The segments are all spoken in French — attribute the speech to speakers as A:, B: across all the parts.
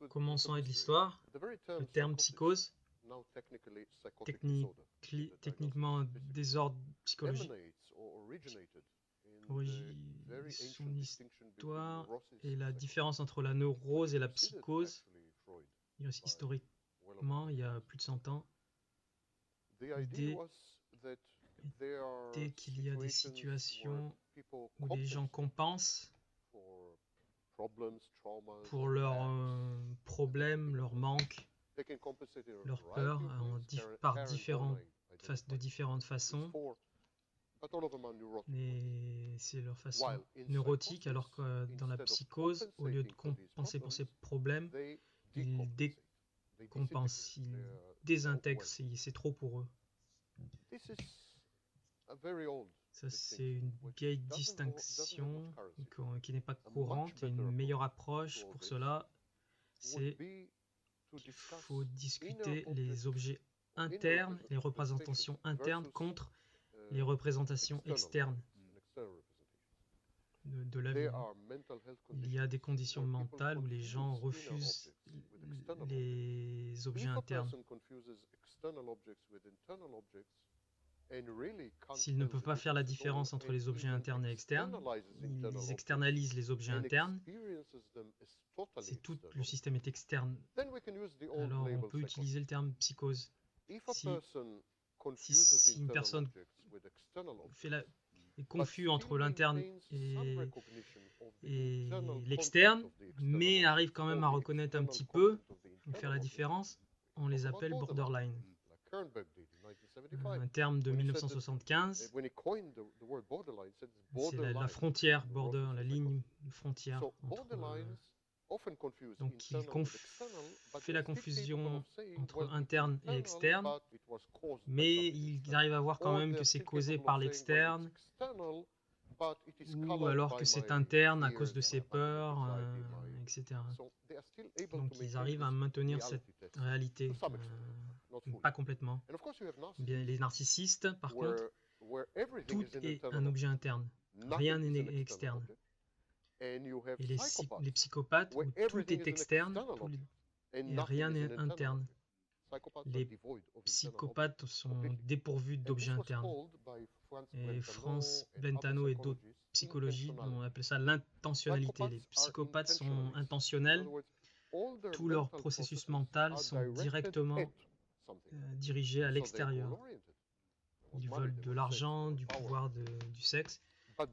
A: Commençons avec l'histoire. Le terme psychose, techniquement désordre psychologique, son histoire et la différence entre la neurose et la psychose. Historiquement, il y a plus de 100 ans, dès qu'il y a des situations où les gens compensent pour leurs problèmes, leurs manques, leurs peurs de différentes façons. Et c'est leur façon neurotique, alors que dans la psychose, au lieu de compenser pour ces problèmes, ils décompensent, ils désintègrent, c'est trop pour eux. Ça, c'est une vieille distinction qui n'est pas courante, et une meilleure approche pour cela, c'est qu'il faut discuter les objets internes, les représentations internes contre les représentations externes de la vie. Il y a des conditions mentales où les gens refusent les objets internes. S'ils ne peuvent pas faire la différence entre les objets internes et externes, ils externalisent les objets internes. Le système est externe. Alors on peut utiliser le terme psychose. Si une personne est confuse entre l'interne et l'externe, mais arrive quand même à reconnaître un petit peu, faire la différence, on les appelle borderline. Un terme de 1975, c'est la frontière, border, la ligne frontière donc il fait la confusion entre interne et externe, mais il arrive à voir quand même que c'est causé par l'externe, ou alors que c'est interne à cause de ses peurs, etc. Donc ils arrivent à maintenir cette réalité, pas complètement. Bien, les narcissistes, par contre, tout est un objet interne, rien n'est externe. Et les psychopathes, où tout est externe et rien n'est interne. Les psychopathes sont dépourvus d'objets internes. Et Franz Brentano et d'autres psychologies, on appelle ça l'intentionnalité. Les psychopathes sont intentionnels. Tous leurs processus mentaux sont directement dirigés à l'extérieur. Ils veulent de l'argent, du pouvoir, du sexe,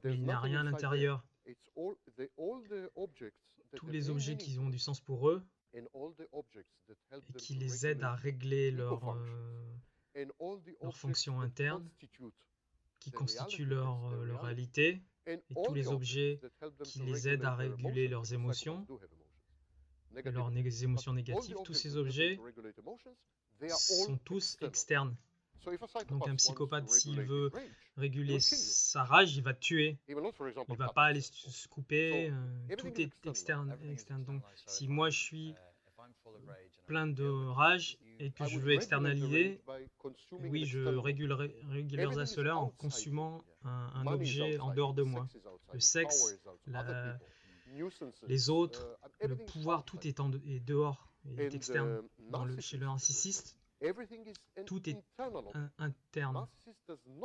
A: mais il n'y a rien à l'intérieur. Tous les objets qui ont du sens pour eux et qui les aident à régler leur fonction interne, qui constituent leur réalité, et tous les objets qui les aident à réguler leurs émotions, leurs émotions négatives, tous ces objets sont tous externes. Donc un psychopathe, s'il veut réguler sa rage, il va tuer. Il ne va pas aller se couper. Tout est externe. Donc si moi je suis plein de rage et que je veux externaliser, oui, je régulerai cela en consumant un objet en dehors de moi. Le sexe, les autres, le pouvoir, tout est dehors, est externe. Chez le narcissiste, tout est interne.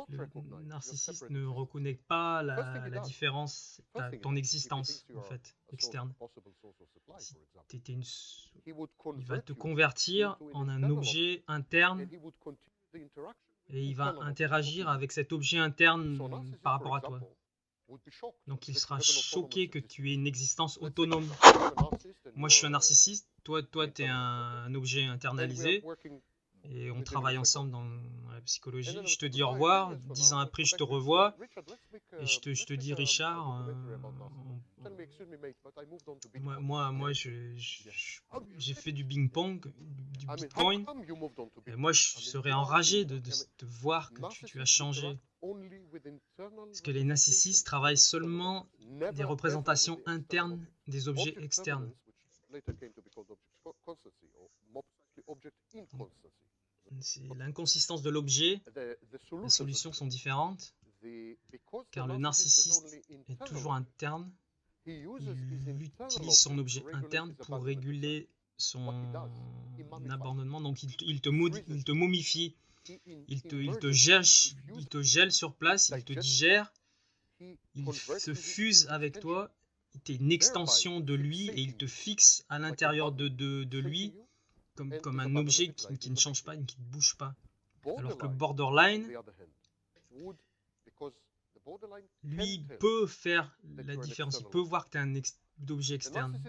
A: Le narcissiste ne reconnaît pas la différence, ton existence, en fait, externe. Il va te convertir en un objet interne et il va interagir avec cet objet interne par rapport à toi. Donc il sera choqué que tu aies une existence autonome. Moi je suis un narcissiste, toi tu es un objet internalisé. Et on travaille ensemble dans la psychologie. Je te dis au revoir, 10 ans après je te revois, et je te dis Richard, moi j'ai fait du ping-pong, du Bitcoin, et moi je serais enragé de voir que tu as changé. Parce que les narcissistes travaillent seulement des représentations internes des objets externes. C'est l'inconsistance de l'objet. Les solutions sont différentes, car le narcissiste est toujours interne il utilise son objet interne pour réguler son abandonnement. Donc il te momifie, il te gèle sur place, il te digère, il se fuse avec toi, tu es une extension de lui et il te fixe à l'intérieur de lui comme un objet qui ne change pas, qui ne bouge pas. Alors que le borderline, lui, peut faire la différence, il peut voir que tu es un objet externe.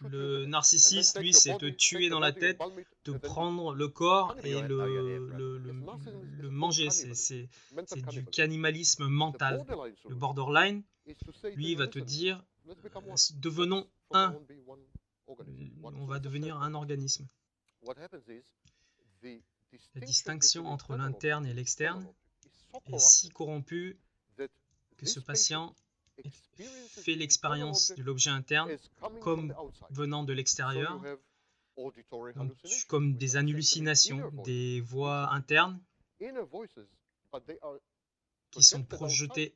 A: Le narcissiste, lui, c'est te tuer dans la tête, te prendre le corps et le manger. C'est du cannibalisme mental. Le borderline, lui, il va te dire, devenons un. On va devenir un organisme. La distinction entre l'interne et l'externe est si corrompue que ce patient fait l'expérience de l'objet interne comme venant de l'extérieur, comme des hallucinations, des voix internes qui sont projetées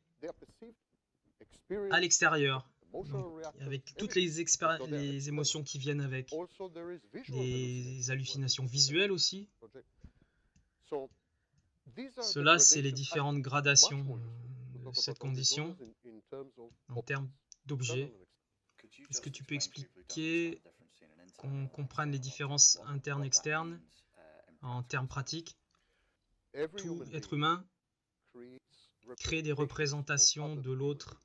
A: à l'extérieur, avec toutes les émotions qui viennent avec, des hallucinations visuelles aussi. Cela, c'est les différentes gradations de cette condition en termes d'objets. Est-ce que tu peux expliquer qu'on comprenne les différences internes et externes en termes pratiques? Tout être humain crée des représentations de l'autre,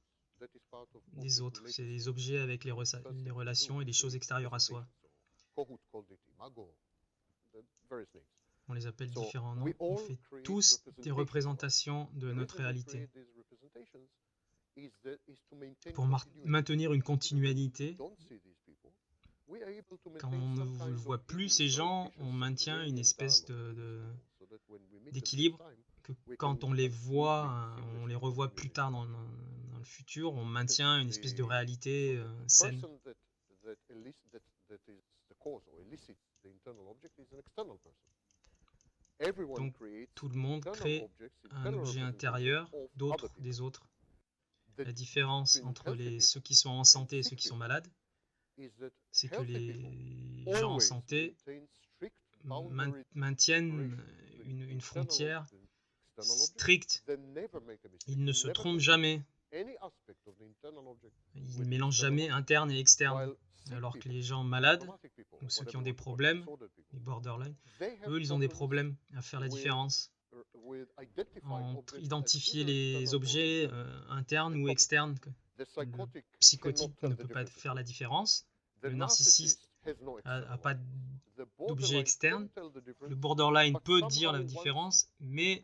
A: des autres. C'est les objets avec les relations et les choses extérieures à soi. On les appelle différents noms. On fait tous des représentations de notre réalité. Pour maintenir une continuité, quand on ne voit plus ces gens, on maintient une espèce d'équilibre que quand on les voit, on les revoit plus tard dans le futur, on maintient une espèce de réalité saine. Donc tout le monde crée un objet intérieur d'autres des autres. La différence entre ceux qui sont en santé et ceux qui sont malades, c'est que les gens en santé maintiennent une frontière stricte. Ils ne se trompent jamais. Ils ne mélangent jamais interne et externe. Alors que les gens malades, ou ceux qui ont des problèmes, les borderline, eux, ils ont des problèmes à faire la différence entre identifier les objets internes ou externes. Le psychotique ne peut pas faire la différence. Le narcissiste n'a pas d'objet externe. Le borderline peut dire la différence, mais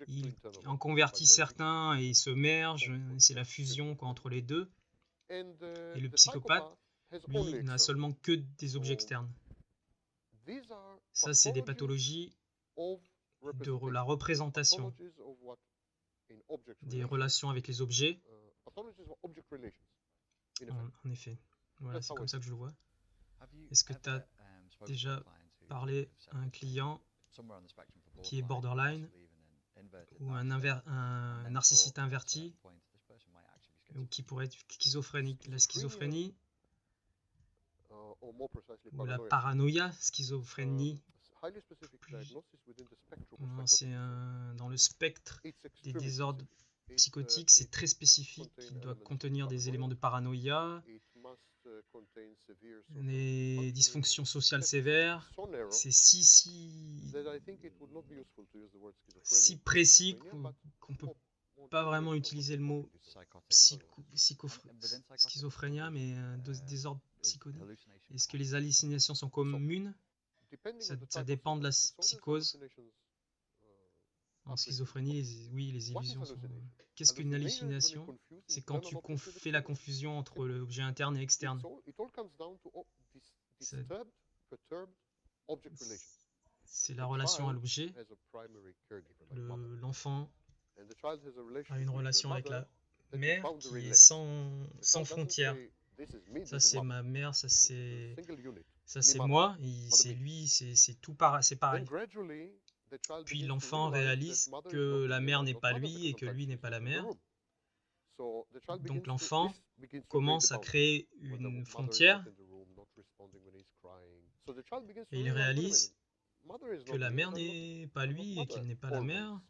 A: il en convertit certains et il se merge. C'est la fusion entre les deux. Et le psychopathe, lui, n'a seulement que des objets externes. Ça, c'est des pathologies de la représentation des relations avec les objets. En effet, voilà, c'est comme ça que je le vois. Est-ce que tu as déjà parlé à un client qui est borderline ou un narcissiste inverti ou qui pourrait être schizophrénique? La schizophrénie ou la paranoïa, schizophrénie, c'est dans le spectre des désordres psychotiques, c'est très spécifique, il doit contenir des éléments de paranoïa, des dysfonctions sociales sévères, c'est si précis qu'on ne peut pas vraiment utiliser le mot schizophrénia, mais désordre psychotique. Est-ce que les hallucinations sont communes? Ça dépend de la psychose. En schizophrénie, oui, les illusions sont... Qu'est-ce qu'une hallucination? C'est quand tu fais la confusion entre l'objet interne et externe. C'est la relation à l'objet. L'enfant a une relation avec la mère qui est sans frontières. Ça, c'est ma mère, ça, c'est moi, c'est lui, c'est tout c'est pareil. Puis l'enfant réalise que la mère n'est pas lui et que lui n'est pas la mère. Donc l'enfant commence à créer une frontière et il réalise que la mère n'est pas lui et qu'il n'est pas la mère.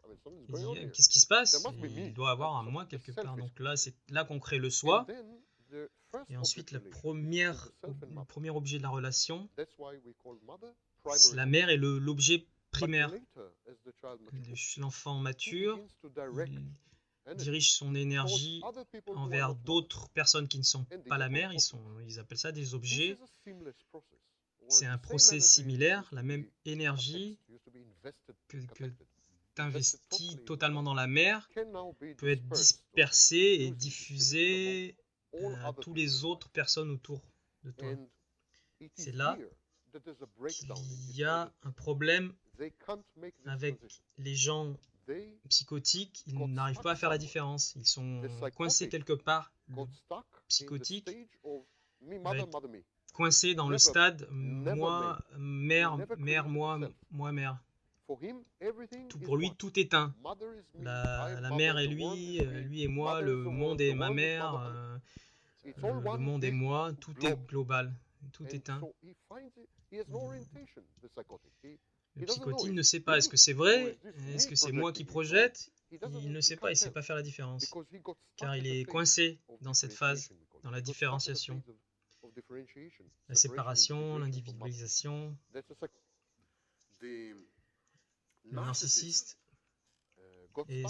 A: Il dit, qu'est-ce qui se passe? Il doit avoir un moi quelque part. Donc là, c'est là qu'on crée le soi. Et ensuite, le premier objet de la relation, la mère est l'objet primaire. L'enfant mature, il dirige son énergie envers d'autres personnes qui ne sont pas la mère. Ils appellent ça des objets. C'est un procès similaire, la même énergie que tu investis totalement dans la mère peut être dispersée et diffusée à toutes les autres personnes autour de toi. C'est là qu'il y a un problème avec les gens psychotiques. Ils n'arrivent pas à faire la différence. Ils sont coincés quelque part. Le psychotique va être coincé dans le stade moi, mère, mère, moi, mère. Pour lui, tout est un. La mère est lui, lui et moi, le monde est ma mère, le monde est moi, tout est global, tout est un. Le psychotique ne sait pas, est-ce que c'est vrai? Est-ce que c'est moi qui projette? Il ne sait pas, il ne sait pas faire la différence, car il est coincé dans cette phase, dans la différenciation. La séparation, l'individualisation. Le narcissiste est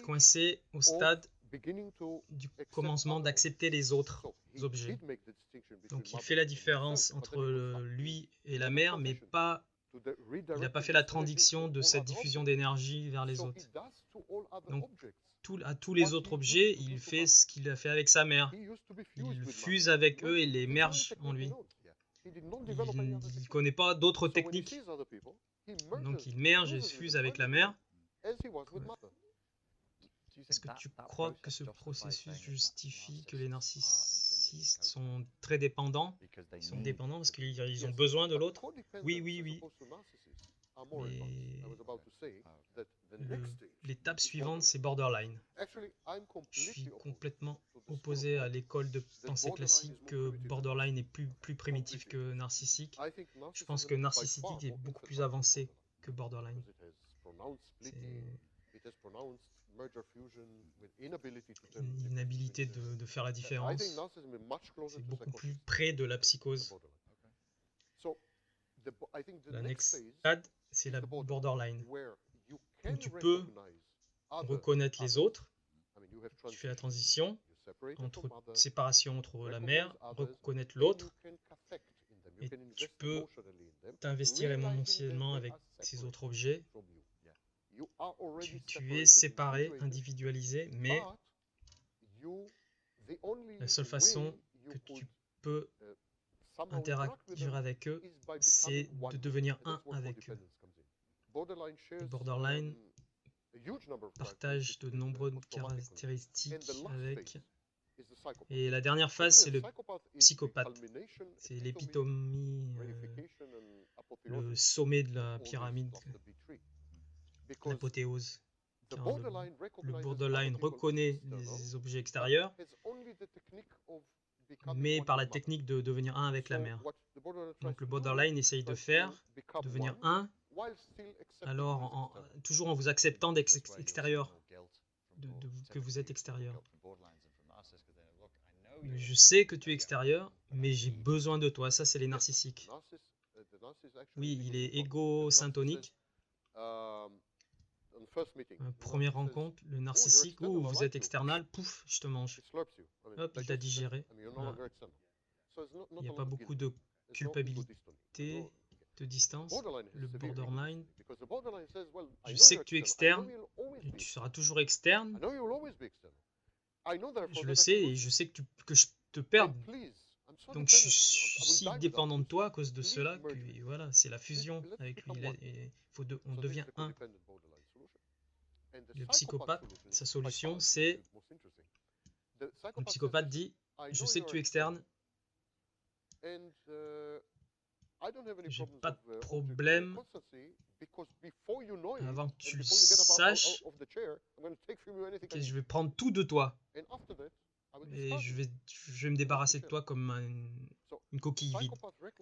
A: coincé au stade du commencement d'accepter les autres objets. Donc il fait la différence entre lui et la mère, mais il n'a pas fait la transition de cette diffusion d'énergie vers les autres. Donc à tous les autres objets, il fait ce qu'il a fait avec sa mère. Il fuse avec eux et les merge en lui. Il ne connaît pas d'autres techniques. Donc il merge et fuse avec la mère. Est-ce que tu crois que ce processus justifie que les narcissistes sont très dépendants? Ils sont dépendants parce qu'ils ont besoin de l'autre? Oui, oui, oui. Mais l'étape suivante, c'est borderline. Je suis complètement opposé à l'école de pensée classique que borderline est plus primitif que narcissique. Je pense que narcissique est beaucoup plus avancé que borderline. Une inhabilité de faire la différence. C'est beaucoup plus près de la psychose. La next stade, c'est la borderline. Où tu peux reconnaître les autres. Tu fais la transition entre séparation entre la mère, reconnaître l'autre, et tu peux t'investir émotionnellement avec ces autres objets. Tu es séparé, individualisé, mais la seule façon que tu peux interagir avec eux, c'est de devenir un avec eux. Les borderline partagent de nombreuses caractéristiques avec. Et la dernière phase, c'est le psychopathe. C'est l'épitomie, le sommet de la pyramide, l'apothéose. Le borderline reconnaît les objets extérieurs, mais par la technique de devenir un avec la mère. Donc le borderline essaye de devenir un, alors toujours en vous acceptant d'être extérieur, que vous êtes extérieur. Je sais que tu es extérieur, mais j'ai besoin de toi. Ça, c'est les narcissiques. Oui, il est égocentrique. Première rencontre, le narcissique, vous êtes external, pouf, je te mange. Hop, il t'a digéré. Voilà. Il n'y a pas beaucoup de culpabilité, de distance. Le borderline, je sais que tu es externe, et tu seras toujours externe. Je le sais et je sais que je te perds. Donc je suis si dépendant de toi à cause de cela que voilà, c'est la fusion avec lui. On devient un. Le psychopathe, sa solution, c'est... Le psychopathe dit, je sais que tu es externe, J'ai pas de problème avant que tu le saches. Ok, je vais prendre tout de toi et je vais me débarrasser de toi comme une coquille vide.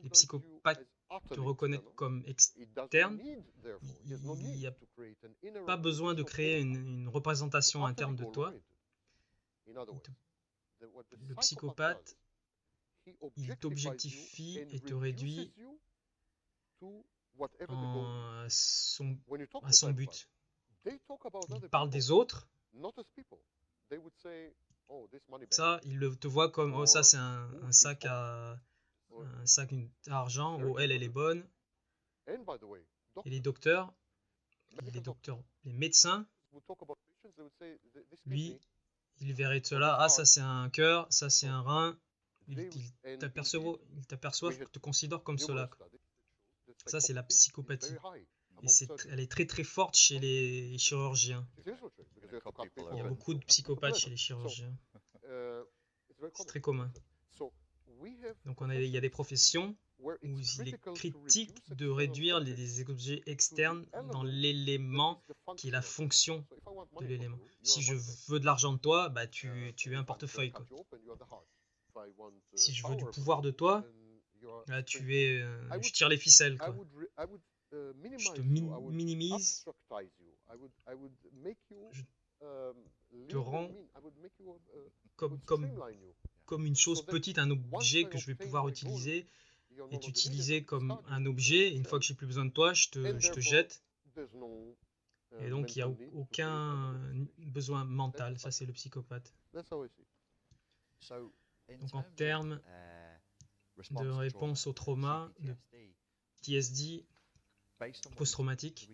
A: Les psychopathes te reconnaissent comme externe. Il n'y a pas besoin de créer une représentation interne de toi. Le psychopathe, il t'objectifie et te réduit à son but. Il parle des autres. Ça, il te voit comme, oh, ça c'est un sac d'argent, oh, elle est bonne. Et les docteurs, les médecins, lui, il verrait cela, ah ça c'est un cœur, ça c'est un rein. Il t'aperçoit, te considère comme cela. Ça c'est la psychopathie. Et elle est très très forte chez les chirurgiens. Il y a beaucoup de psychopathes chez les chirurgiens. C'est très commun. Donc il y a des professions où il est critique de réduire les objets externes dans l'élément qui est la fonction de l'élément. Si je veux de l'argent de toi, bah tu es un portefeuille, quoi. Si je veux du pouvoir de toi, là, je tire les ficelles, quoi. Je te minimise, je te rends comme une chose petite, un objet que je vais pouvoir utiliser et t'utiliser comme un objet. Et une fois que j'ai plus besoin de toi, je te jette. Et donc il n'y a aucun besoin mental. Ça, c'est le psychopathe. Donc en termes de réponse au trauma, de TSD, post-traumatique,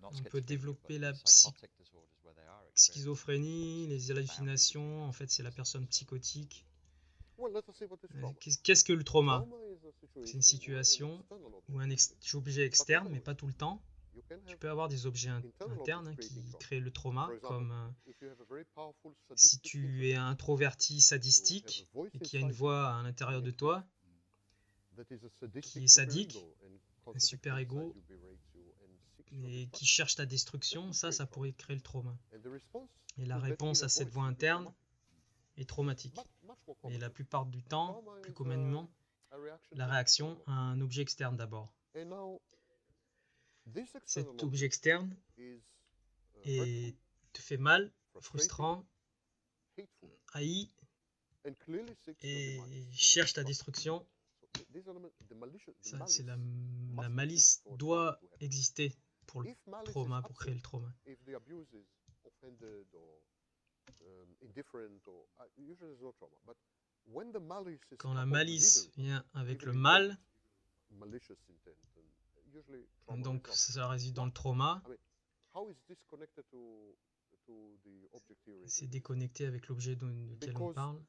A: on peut développer la schizophrénie, les hallucinations. En fait, c'est la personne psychotique. Qu'est-ce que le trauma? C'est une situation ou un objet externe, mais pas tout le temps. Tu peux avoir des objets internes qui créent le trauma, comme si tu es introverti sadistique et qu'il y a une voix à l'intérieur de toi qui est sadique, un super ego, et qui cherche ta destruction, ça pourrait créer le trauma. Et la réponse à cette voix interne est traumatique. Et la plupart du temps, plus communément, la réaction à un objet externe d'abord. Cet objet externe te fait mal, frustrant, haï, et cherche ta destruction. C'est la malice doit exister pour le trauma, pour créer le trauma. Quand la malice vient avec le mal, donc ça réside dans le trauma, c'est déconnecté avec l'objet duquel on parle.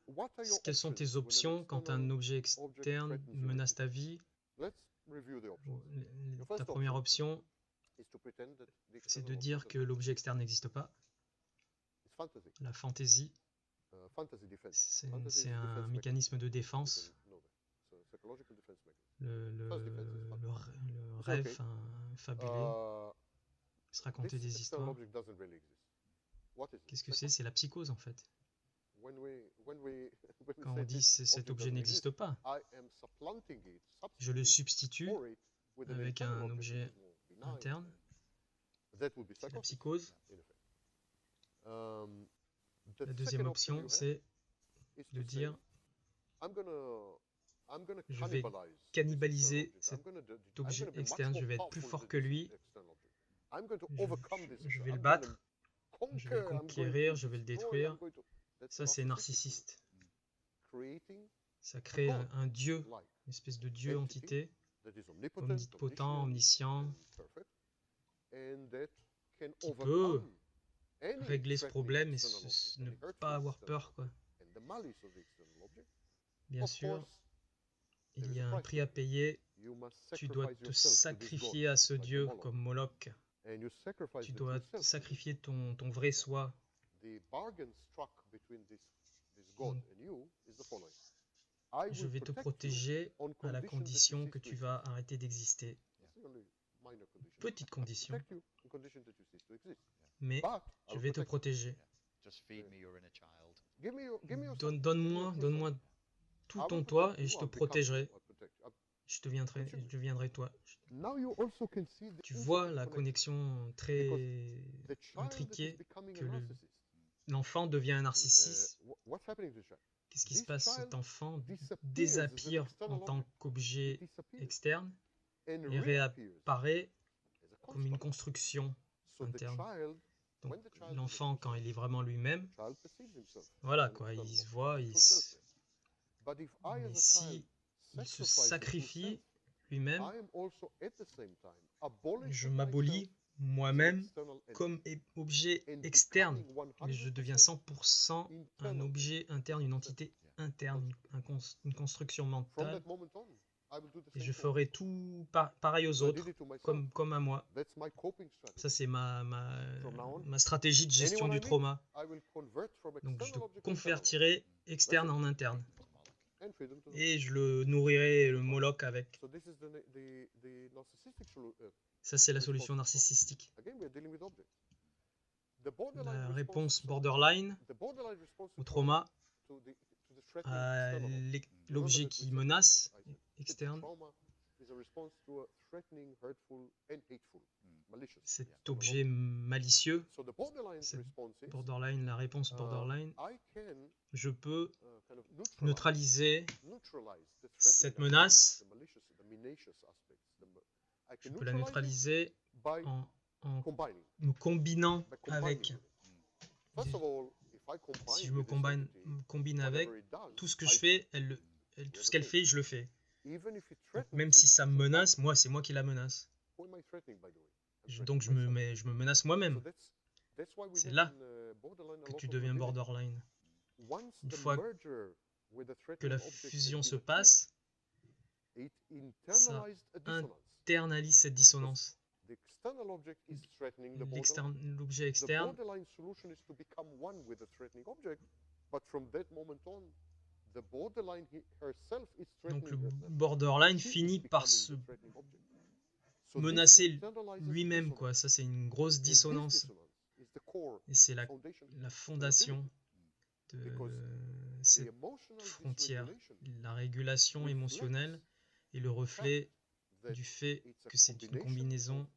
A: Quelles sont tes options quand un objet externe menace ta vie? Ta première option, c'est de dire que l'objet externe n'existe pas. La fantaisie, c'est un mécanisme de défense. Le rêve fabulé, se raconter des histoires. Qu'est-ce que c'est? C'est la psychose en fait. Quand on dit cet objet n'existe pas, je le substitue avec un objet interne. C'est la psychose. La deuxième option, c'est de dire je vais cannibaliser cet objet externe, je vais être plus fort que lui, je vais le battre, je vais le conquérir, je vais le détruire. Ça, c'est narcissiste. Ça crée un dieu, une espèce de dieu entité, omnipotent, omniscient, qui peut régler ce problème et ne pas avoir peur, quoi. Bien sûr, il y a un prix à payer. Tu dois te sacrifier à ce dieu comme Moloch. Tu dois sacrifier ton vrai soi. Je vais te protéger à la condition que tu vas arrêter d'exister. Petite condition, mais je vais te protéger. Donne-moi tout en toi et je te protégerai. Je deviendrai toi. Tu vois la connexion très intriquée que l'enfant devient un narcissiste. Qu'est-ce qui se passe? Cet enfant désappire en tant qu'objet externe et réapparaît comme une construction interne. Donc l'enfant, quand il est vraiment lui-même, voilà quoi, il se voit, mais si il se sacrifie lui-même, je m'abolis moi-même comme objet externe, mais je deviens 100% un objet interne, une entité interne, une construction mentale, et je ferai tout pareil aux autres, comme à moi. Ça, c'est ma stratégie de gestion du trauma. Donc, je te convertirai externe en interne. Et je le nourrirai, le Moloch avec. Ça, c'est la solution narcissistique. La réponse borderline au trauma, à l'objet qui menace, externe. Cet objet malicieux, borderline, la réponse borderline, je peux neutraliser cette menace. Je peux la neutraliser en me combinant avec. Si je me combine avec, tout ce que je fais, tout ce qu'elle fait, je le fais. Donc, même si ça me menace, c'est moi qui la menace. Donc je me menace moi-même. C'est là que tu deviens borderline. Une fois que la fusion se passe, ça internalise cette dissonance. L'objet externe, donc le borderline finit par se menacer lui-même, quoi. Ça, c'est une grosse dissonance. Et c'est la fondation de cette frontière. La régulation émotionnelle est le reflet du fait que c'est une combinaison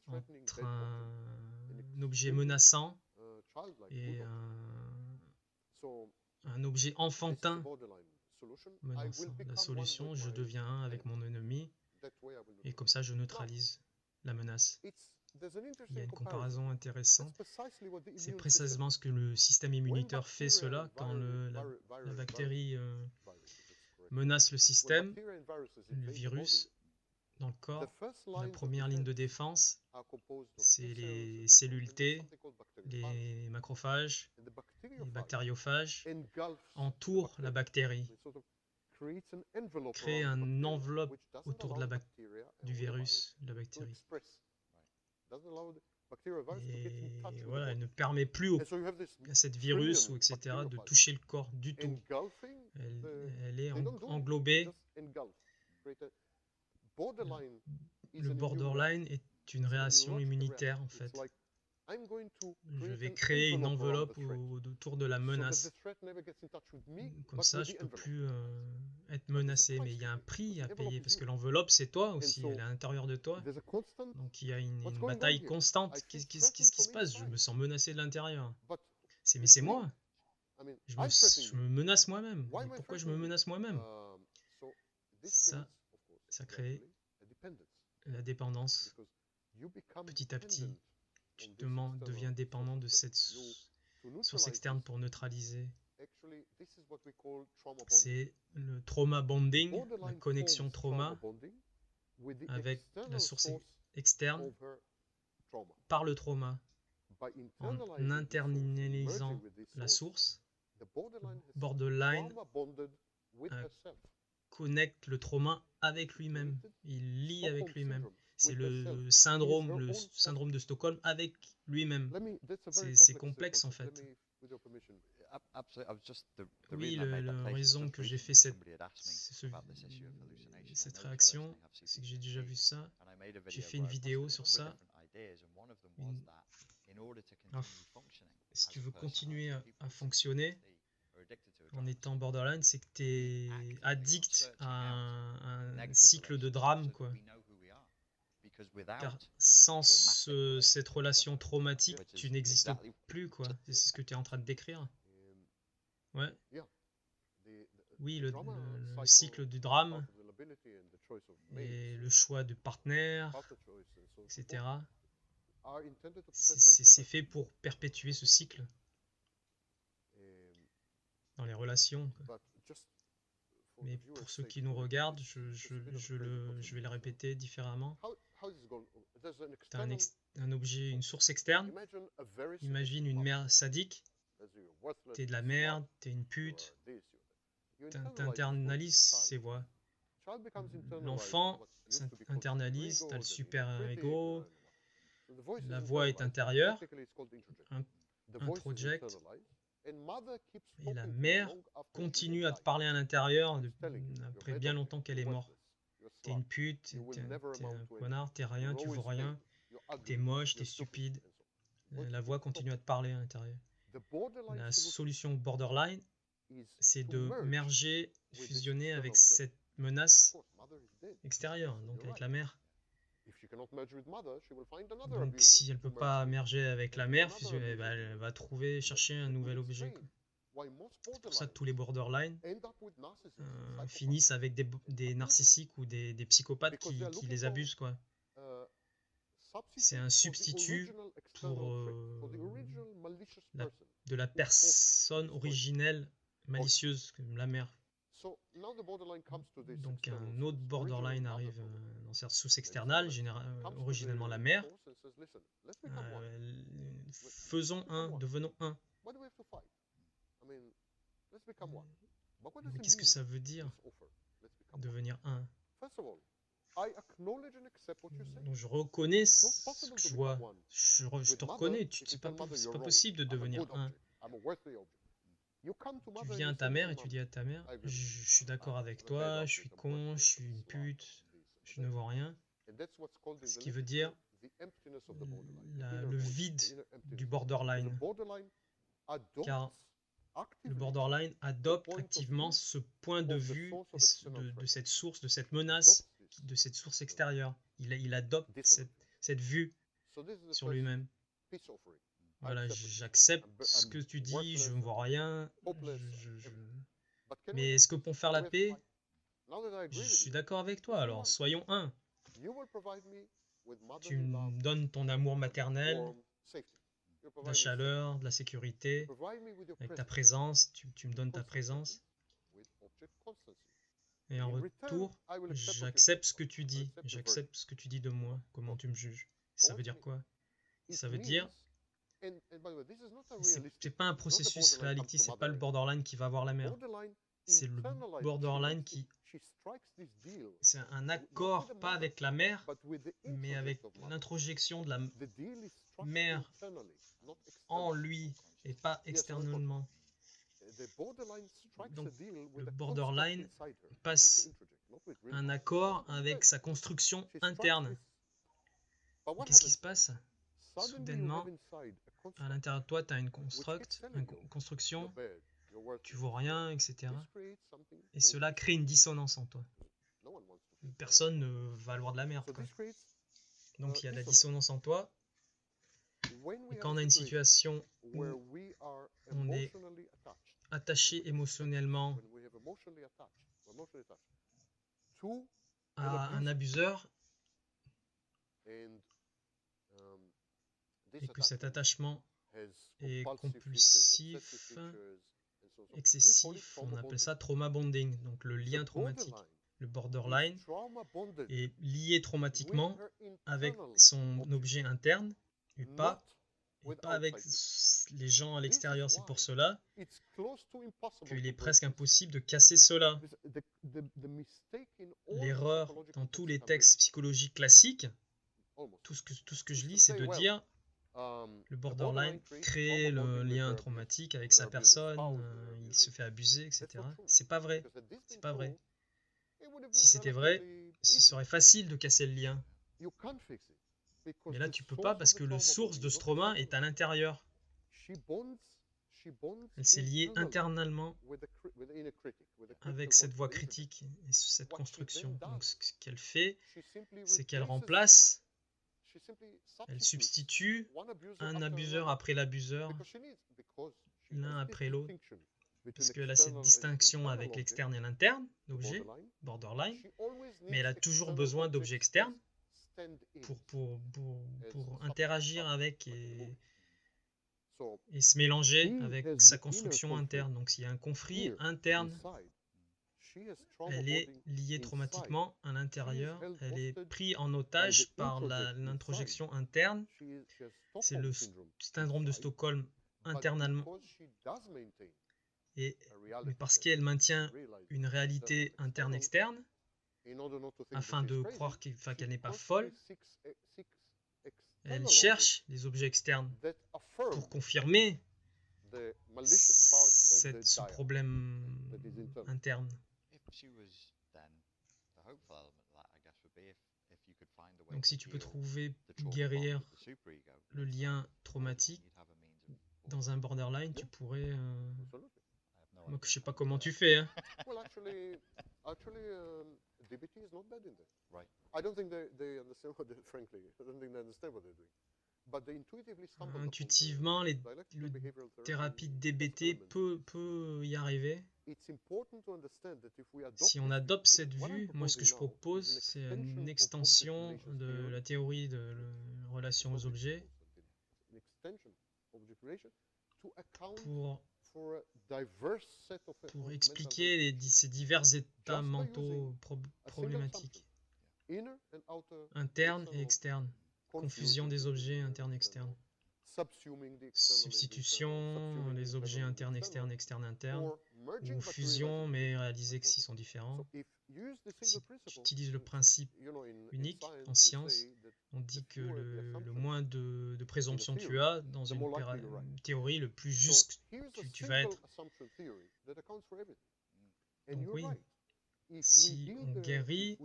A: entre un objet menaçant et un objet enfantin menaçant. La solution, je deviens un avec mon ennemi, et comme ça je neutralise la menace. Il y a une comparaison intéressante. C'est précisément ce que le système immunitaire fait cela quand la bactérie menace le système, le virus dans le corps. La première ligne de défense, c'est les cellules T, les macrophages, les bactériophages entourent la bactérie, créent une enveloppe autour du virus, de la bactérie. Et voilà, elle ne permet plus à cette virus ou etc. de toucher le corps du tout. Elle est englobée. Le borderline est une réaction immunitaire en fait. Je vais créer une enveloppe autour de la menace. Comme ça, je ne peux plus être menacé. Mais il y a un prix à payer parce que l'enveloppe, c'est toi aussi. Elle est à l'intérieur de toi. Donc il y a une bataille constante. Qu'est-ce qui se passe? Je me sens menacé de l'intérieur. Mais c'est moi. Je me menace moi-même. Et pourquoi je me menace moi-même? Ça crée la dépendance. Petit à petit, tu deviens dépendant de cette source externe pour neutraliser. C'est le trauma bonding, la connexion trauma avec la source externe par le trauma. En internalisant la source, borderline connecte le trauma avec lui-même. Il lie avec lui-même. C'est le syndrome de Stockholm avec lui-même. C'est complexe en fait. Oui, la raison que j'ai fait cette réaction, c'est que j'ai déjà vu ça. J'ai fait une vidéo sur ça. Alors, si tu veux continuer à fonctionner en étant borderline, c'est que tu es addict à un cycle de drame, quoi. Car sans cette relation traumatique, tu n'existes plus, quoi. C'est ce que tu es en train de décrire. Ouais. Oui, le cycle du drame et le choix de partenaire, etc. C'est fait pour perpétuer ce cycle dans les relations, quoi. Mais pour ceux qui nous regardent, je vais le répéter différemment. Tu as un objet, une source externe. Imagine une mère sadique. T'es de la merde, t'es une pute. T'internalises ces voix. L'enfant internalise, t'as le super ego. La voix est intérieure, introject. Et la mère continue à te parler à l'intérieur après bien longtemps qu'elle est morte. T'es une pute, t'es un connard, t'es rien, tu vaux rien, t'es moche, t'es stupide. La voix continue à te parler à l'intérieur. La solution borderline, c'est de merger, fusionner avec cette menace extérieure, donc avec la mère. Donc si elle ne peut pas merger avec la mère, elle va chercher un nouvel objet, quoi. C'est pour ça que tous les borderline finissent avec des narcissiques ou des psychopathes qui les abusent, quoi. C'est un substitut pour de la personne originelle malicieuse, comme la mère. Donc un autre borderline arrive dans cette source externale, originellement la mère. Faisons un, devenons un. Mais qu'est-ce que ça veut dire, devenir un? Donc je reconnais ce que je vois. Je te reconnais. C'est pas possible de devenir un. Tu viens à ta mère et tu dis à ta mère, je suis d'accord avec toi, je suis con, je suis une pute, je ne vois rien. Ce qui veut dire le vide du borderline. Car le borderline adopte activement ce point de vue de cette source, de cette menace, de cette source extérieure. Il adopte cette vue sur lui-même. Voilà, j'accepte ce que tu dis, je ne vois rien. Mais est-ce que pour faire la paix, je suis d'accord avec toi, alors soyons un. Tu me donnes ton amour maternel, de la chaleur, de la sécurité, avec ta présence, tu me donnes ta présence. Et en retour, j'accepte ce que tu dis, j'accepte ce que tu dis de moi, comment tu me juges. Ça veut dire quoi? Ça veut dire, c'est pas un processus reality, c'est pas le borderline qui va voir la mère. C'est le borderline c'est un accord, pas avec la mère, mais avec l'introjection de la mère en lui et pas externellement. Donc le borderline passe un accord avec sa construction interne. Qu'est-ce qui se passe? Soudainement, à l'intérieur de toi, tu as une construction, tu vaux rien, etc. Et cela crée une dissonance en toi. Personne ne veut valoir de la merde, quoi. Donc il y a de la dissonance en toi. Et quand on a une situation où on est attaché émotionnellement à un abuseur, et que cet attachement est compulsif, excessif, on appelle ça trauma bonding, donc le lien traumatique. Le borderline est lié traumatiquement avec son objet interne et pas avec les gens à l'extérieur. C'est pour cela qu'il est presque impossible de casser cela. L'erreur dans tous les textes psychologiques classiques, tout ce que je lis, c'est de dire Le borderline crée le lien traumatique avec sa personne, il se fait abuser, etc. C'est pas vrai. C'est pas vrai. Si c'était vrai, ce serait facile de casser le lien. Mais là, tu peux pas parce que le source de ce trauma est à l'intérieur. Elle s'est liée internalement avec cette voix critique et cette construction. Donc, ce qu'elle fait, c'est qu'elle remplace, elle substitue un abuseur après l'abuseur, l'un après l'autre. Parce qu'elle a cette distinction avec l'externe et l'interne, l'objet, borderline, mais elle a toujours besoin d'objets externes pour interagir avec et se mélanger avec sa construction interne. Donc s'il y a un conflit interne, elle est liée traumatiquement à l'intérieur, elle est prise en otage par l'introjection interne. C'est le syndrome de Stockholm internalement. Mais parce qu'elle maintient une réalité interne-externe, afin de croire qu'elle n'est pas folle, elle cherche les objets externes pour confirmer ce problème interne. Donc si tu peux trouver, guérir le lien traumatique dans un borderline, tu pourrais... Moi, je sais pas comment tu fais. Hein.
B: DBT is not bad in there. Right. I don't think they understand what they, frankly, I don't think they understand what they're doing. But they intuitively stumble
A: Intuitivement, la thérapie de DBT peut y arriver. Si on adopte cette vue, moi ce que je propose, c'est une extension de la théorie de la relation aux objets pour expliquer ces divers états mentaux problématiques, internes et externes, confusion des objets internes et externes, substitution, les objets internes, externes, externes, internes, ou fusion, mais réaliser que s'ils sont différents. Si tu utilises le principe unique en science, on dit que le moins de présomption tu as dans une théorie, le plus juste tu vas être. Donc oui, si on guérit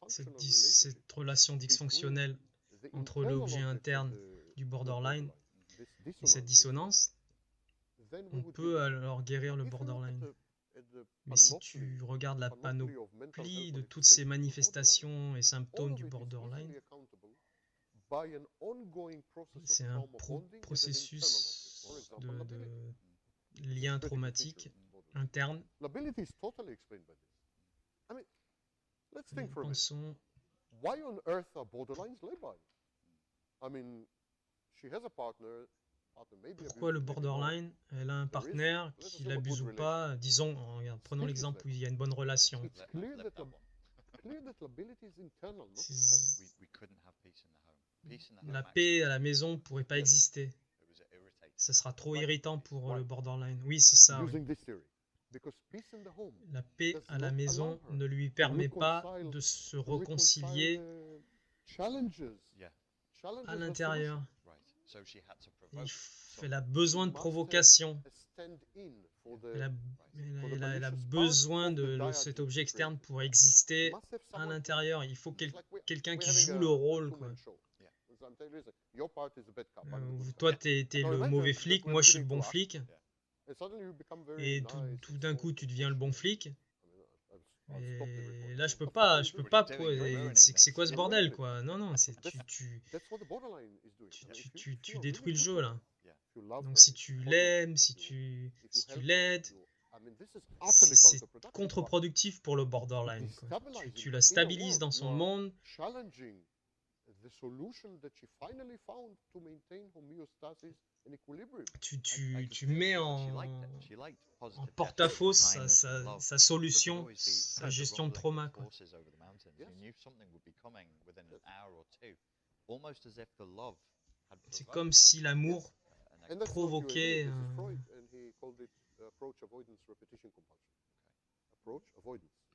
A: cette relation dysfonctionnelle entre l'objet interne du borderline et cette dissonance, on peut alors guérir le borderline. Mais si tu regardes la panoplie de toutes ces manifestations et symptômes du borderline, c'est un processus de lien traumatique interne. Pensons... Pourquoi le borderline? Elle a un partenaire qui l'abuse ou pas. Disons, prenons l'exemple où il y a une bonne relation. La paix à la maison ne pourrait pas exister. Ça sera trop irritant pour le borderline. Oui, c'est ça. Oui. La paix à la maison ne lui permet pas de se réconcilier à l'intérieur. Elle a besoin de provocation. Elle a besoin de cet objet externe pour exister à l'intérieur. Il faut quelqu'un qui joue le rôle, quoi. Toi, t'es le mauvais flic, moi je suis le bon flic. Et tout d'un coup, tu deviens le bon flic. Et là, je peux pas. C'est quoi ce bordel, quoi? Non, tu détruis le jeu là. Donc si tu l'aimes, si tu l'aides, c'est contre-productif pour le borderline, quoi. Tu la stabilises dans son monde. Tu mets en porte-à-faux sa solution, sa gestion de trauma, quoi. C'est comme si l'amour provoquait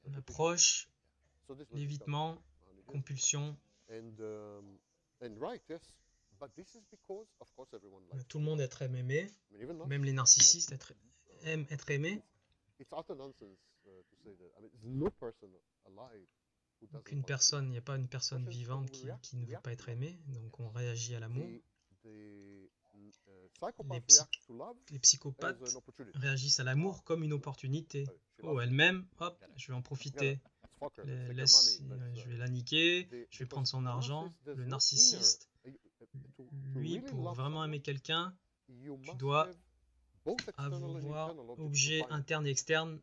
A: l'approche, l'évitement, compulsion. Tout le monde être aimé, même les narcissistes aiment être aimés. Aucune personne, il n'y a pas une personne vivante qui ne veut pas être aimée, donc on réagit à l'amour. Les psychopathes réagissent à l'amour comme une opportunité. Oh, elle m'aime, hop, je vais en profiter. Je vais la niquer, je vais prendre son argent. Le narcissiste, lui, pour vraiment aimer quelqu'un, tu dois avoir objet interne et externe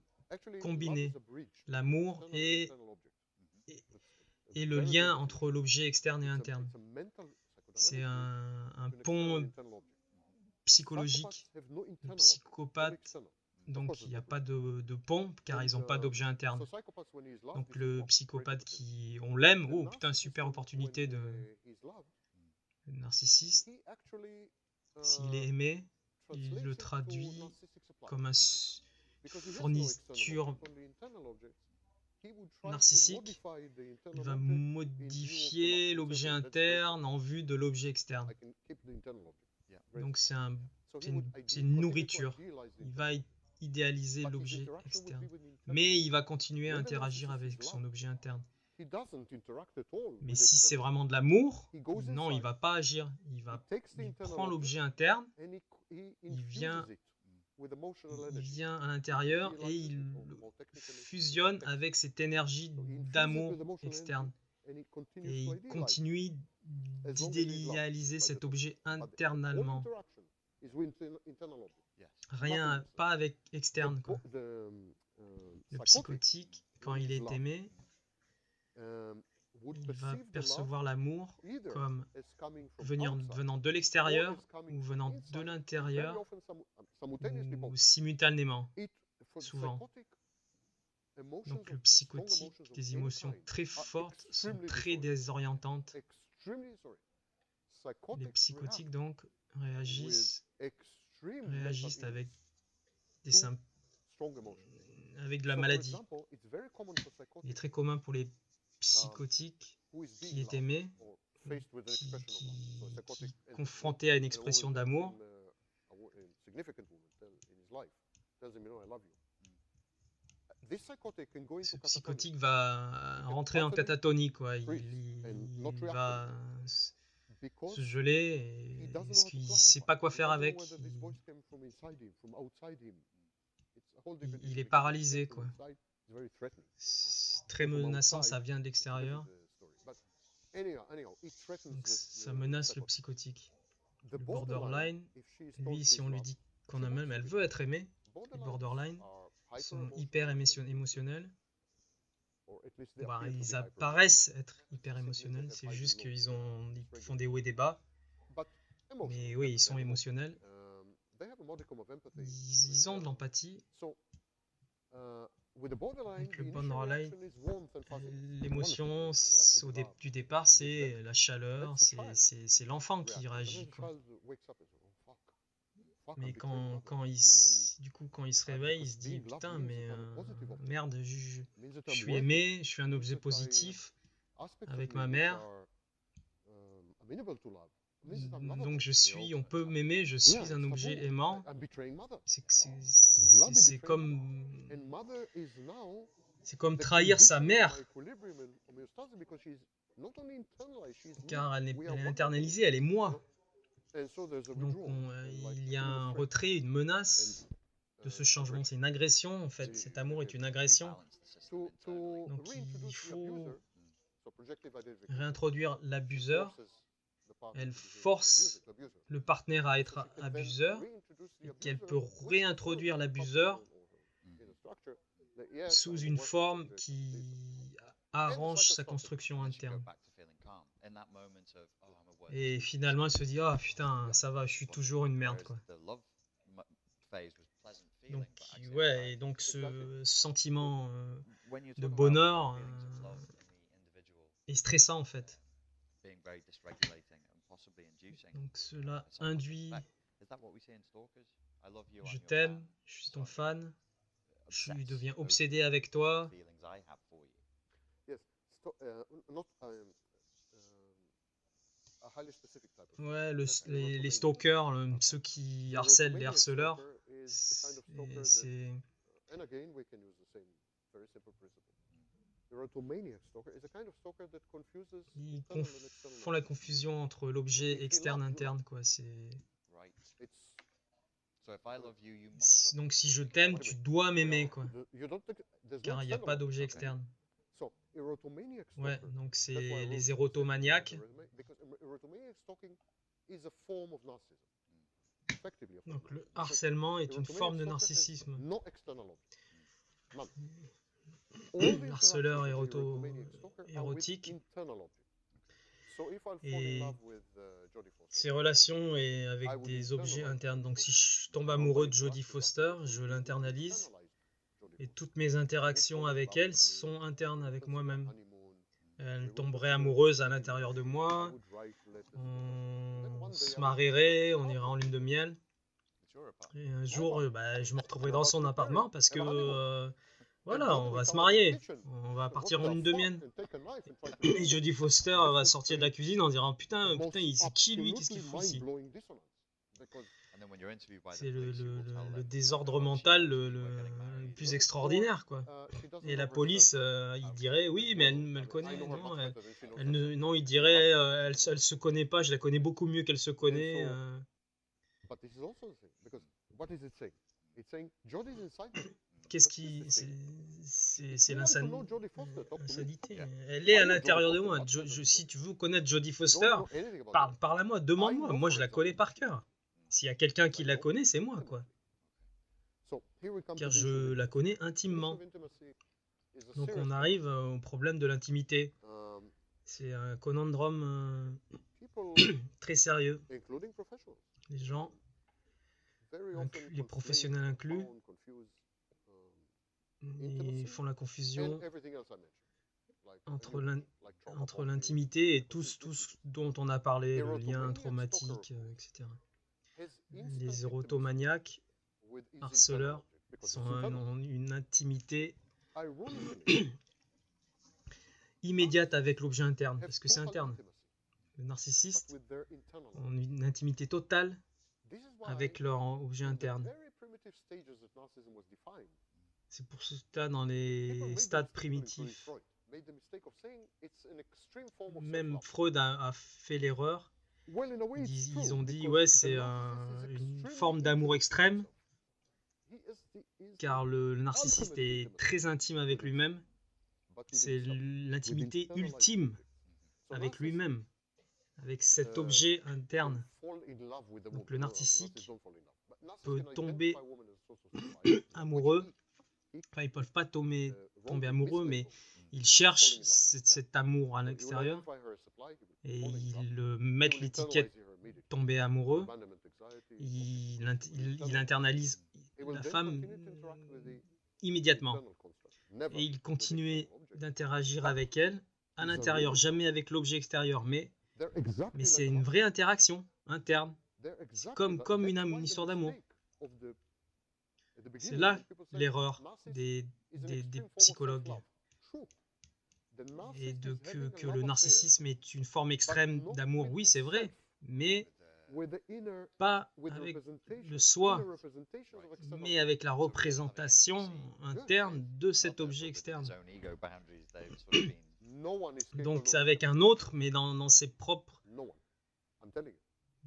A: combiné. L'amour et le lien entre l'objet externe et interne. C'est un pont psychologique. Le psychopathe, donc il n'y a pas de pont car ils n'ont pas d'objet interne. Donc le psychopathe on l'aime, oh putain, super opportunité de... Le narcissiste, s'il est aimé, il le traduit comme une fourniture narcissique. Il va modifier l'objet interne en vue de l'objet externe. Donc c'est une nourriture. Il va idéaliser l'objet externe. Mais il va continuer à interagir avec son objet interne. Mais si c'est vraiment de l'amour, non, il va pas agir. Il prend l'objet interne, il vient à l'intérieur et il fusionne avec cette énergie d'amour externe. Et il continue d'idéaliser cet objet internalement. Rien, pas avec externe, quoi. Le psychotique, quand il est aimé, il va percevoir l'amour comme venant de l'extérieur ou venant de l'intérieur ou simultanément, souvent. Donc le psychotique, des émotions très fortes sont très désorientantes. Les psychotiques donc réagissent avec des symptômes, avec de la maladie. Il est très commun pour les psychotiques qui est aimé, qui est confronté à une expression d'amour. Ce psychotique va rentrer en catatonie, quoi. Il va se geler parce qu'il ne sait pas quoi faire avec. Il est paralysé, quoi. C'est très menaçant, ça vient de l'extérieur. Donc ça menace le psychotique. Le borderline, lui, si on lui dit qu'on aime, elle veut être aimée. Les borderline sont hyper émotionnels. Bah, ils apparaissent être hyper émotionnels, c'est juste qu'ils font des hauts et des bas. Mais oui, ils sont émotionnels. Ils ont de l'empathie. Avec le borderline, l'émotion du départ, c'est la chaleur, c'est l'enfant qui réagit, quoi. Mais quand il se réveille, il se dit putain, mais merde, je suis aimé, je suis un objet positif avec ma mère. Donc on peut m'aimer, je suis un objet aimant. C'est comme trahir sa mère. Car elle est internalisée, elle est moi. Donc il y a un retrait, une menace de ce changement. C'est une agression en fait. Cet amour est une agression. Donc il faut réintroduire l'abuseur. Elle force le partenaire à être abuseur et qu'elle peut réintroduire l'abuseur sous une forme qui arrange sa construction interne. Et finalement, elle se dit « Ah putain, ça va, je suis toujours une merde, quoi. » Donc, ouais, et donc ce sentiment de bonheur est stressant, en fait. Donc cela induit « Je t'aime, je suis ton fan, je deviens obsédé avec toi. » Ouais, les stalkers, ceux qui harcèlent les harceleurs, c'est... Ils font la confusion entre l'objet externe et interne, quoi. Donc si je t'aime, tu dois m'aimer, quoi. Car il n'y a pas d'objet externe. Ouais, donc c'est les érotomaniaques. Donc le harcèlement est une forme de narcissisme. Harceleur érotique. Et ses relations avec des objets internes. Donc si je tombe amoureux de Jodie Foster, je l'internalise. Et toutes mes interactions avec elle sont internes avec moi-même. Elle tomberait amoureuse à l'intérieur de moi. On se marierait, on irait en lune de miel. Et un jour, je me retrouverai dans son appartement parce que... voilà, on va se marier, on va partir en lune de miel. Et Jodie Foster va sortir de la cuisine en disant putain, c'est qui lui, qu'est-ce qu'il fout ici? C'est le désordre mental le plus extraordinaire, quoi. Et la police, il dirait oui, mais elle me connaît. Non, il dirait elle se connaît pas, je la connais beaucoup mieux qu'elle se connaît. Qu'est-ce qui... C'est l'insanité. Elle est à l'intérieur de moi. Si tu veux connaître Jodie Foster, parle à moi, demande-moi. Moi, je la connais par cœur. S'il y a quelqu'un qui la connaît, c'est moi, quoi. Car je la connais intimement. Donc on arrive au problème de l'intimité. C'est un conundrum très sérieux. Les gens, les professionnels inclus, ils font la confusion entre l'intimité et tout ce dont on a parlé, le lien traumatique, etc. Les érotomaniaques, harceleurs, ont une intimité immédiate avec l'objet interne, parce que c'est interne. Les narcissistes ont une intimité totale avec leur objet interne. C'est pour ça dans les stades primitifs, même Freud a fait l'erreur. Ils ont dit ouais, c'est une forme d'amour extrême, car le narcissiste est très intime avec lui-même. C'est l'intimité ultime avec lui-même, avec cet objet interne. Donc le narcissique peut tomber amoureux. Enfin, ils peuvent pas tomber amoureux, mais ils cherchent cet amour à l'extérieur et ils mettent l'étiquette tomber amoureux. Il internalise la femme immédiatement et il continue d'interagir avec elle à l'intérieur, jamais avec l'objet extérieur, mais c'est une vraie interaction interne. C'est comme une histoire d'amour. C'est là l'erreur des psychologues. Et que le narcissisme est une forme extrême d'amour, oui, c'est vrai, mais pas avec le soi, mais avec la représentation interne de cet objet externe. Donc c'est avec un autre, mais dans ses propres...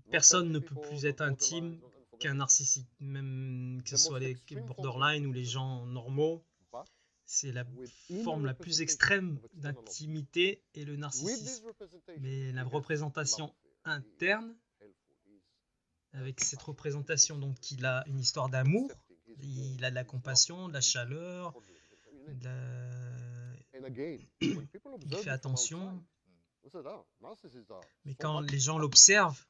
A: Personne ne peut plus être intime qu'un narcissique, même que ce soit les borderline ou les gens normaux. C'est la forme la plus extrême d'intimité et le narcissisme. Mais la représentation interne, avec cette représentation, donc il a une histoire d'amour, il a de la compassion, de la chaleur, il fait attention. Mais quand les gens l'observent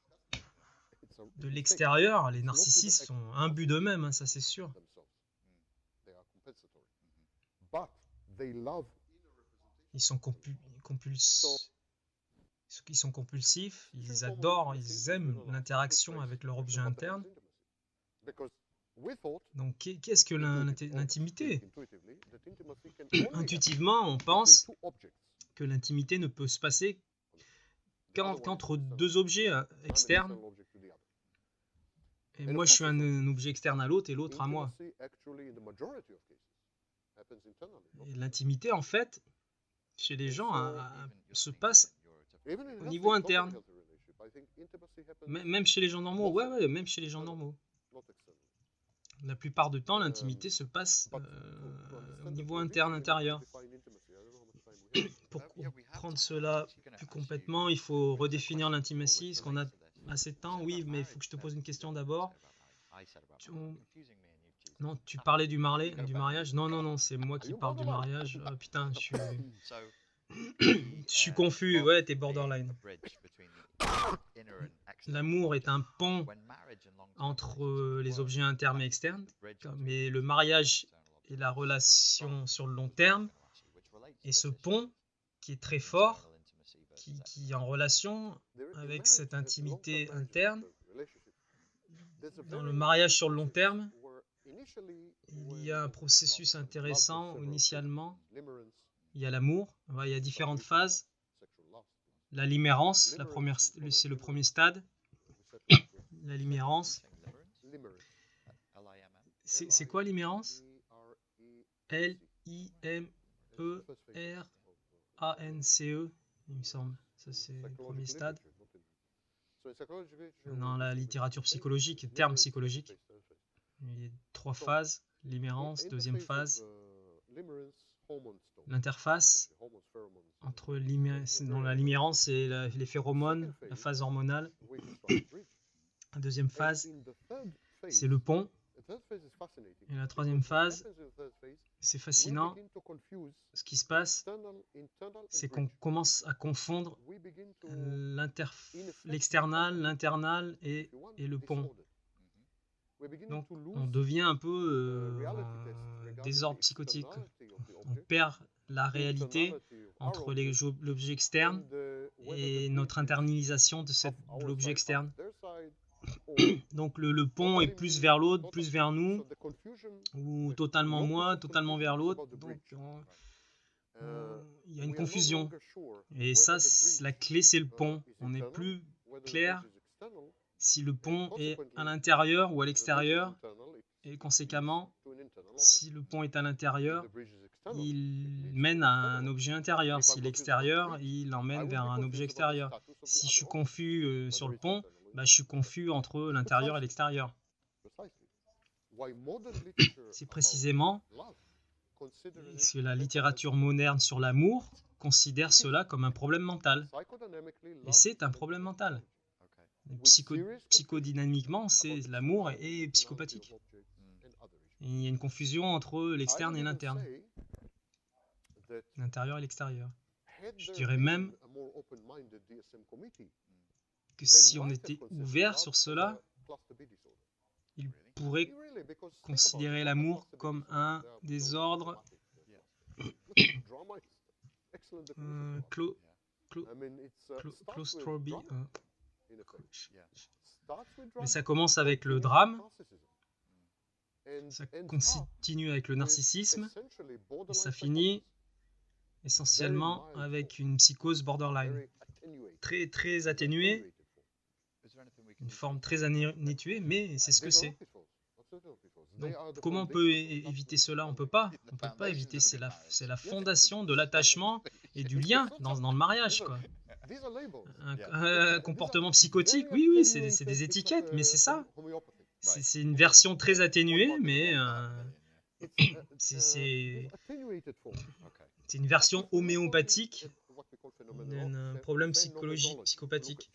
A: de l'extérieur, les narcissistes sont imbus d'eux-mêmes, hein, ça c'est sûr. Ils sont compulsifs, ils adorent, ils aiment l'interaction avec leur objet interne. Donc qu'est-ce que l'intimité? Intuitivement, on pense que l'intimité ne peut se passer qu'entre deux objets externes. Et moi, je suis un objet externe à l'autre et l'autre à moi. Et l'intimité, en fait, chez les gens, se passe au niveau interne. Même chez les gens normaux. Ouais, même chez les gens normaux. La plupart du temps, l'intimité se passe au niveau interne, intérieur. Pour comprendre cela plus complètement, il faut redéfinir l'intimacy. Est-ce qu'on a assez de temps? Oui, mais il faut que je te pose une question d'abord. Non, tu parlais du mariage? Non, c'est moi qui parle du mariage. Oh, putain, je suis confus. Ouais, t'es borderline. L'amour est un pont entre les objets internes et externes, mais le mariage est la relation sur le long terme. Et ce pont, qui est très fort, qui est en relation avec cette intimité interne, dans le mariage sur le long terme, il y a un processus intéressant où initialement, il y a l'amour, il y a différentes phases. La limérance, c'est le premier stade. La limérance. C'est quoi limérance? L-I-M-E-R-A-N-C-E, il me semble. Ça, c'est le premier stade. Dans la littérature psychologique, terme psychologique, il y a 3 phases. Limérance, deuxième phase. L'interface entre dans la limérance et les phéromones, la phase hormonale. La deuxième phase, c'est le pont. Et la troisième phase, c'est fascinant. Ce qui se passe, c'est qu'on commence à confondre l'external, l'internal et le pont. Donc, on devient un peu désordre psychotique. On perd la réalité entre l'objet externe et notre internalisation de l'objet externe. Donc, le pont est plus vers l'autre, plus vers nous, ou totalement moi, totalement vers l'autre. Donc, il y a une confusion. Et ça, la clé, c'est le pont. On n'est plus clair si le pont est à l'intérieur ou à l'extérieur. Et conséquemment, si le pont est à l'intérieur, il mène à un objet intérieur. Si l'extérieur, il emmène vers un objet extérieur. Si je suis confus sur le pont, je suis confus entre l'intérieur et l'extérieur. C'est précisément ce que la littérature moderne sur l'amour considère cela comme un problème mental. Et c'est un problème mental. Psychodynamiquement, l'amour est psychopathique. Et il y a une confusion entre l'externe et l'interne. L'intérieur et l'extérieur. Je dirais même que si on était ouvert sur cela, il pourrait considérer l'amour comme un désordre claustrophobie. Mais ça commence avec le drame, ça continue avec le narcissisme, et ça finit essentiellement avec une psychose borderline. Très, très atténuée, une forme très atténuée, mais c'est ce que c'est. Donc, comment on peut éviter cela? On peut pas éviter. C'est la fondation de l'attachement et du lien dans le mariage, quoi. Un comportement psychotique, oui, c'est des étiquettes, mais c'est ça. C'est une version très atténuée, mais c'est une version homéopathique d'un problème psychopathique.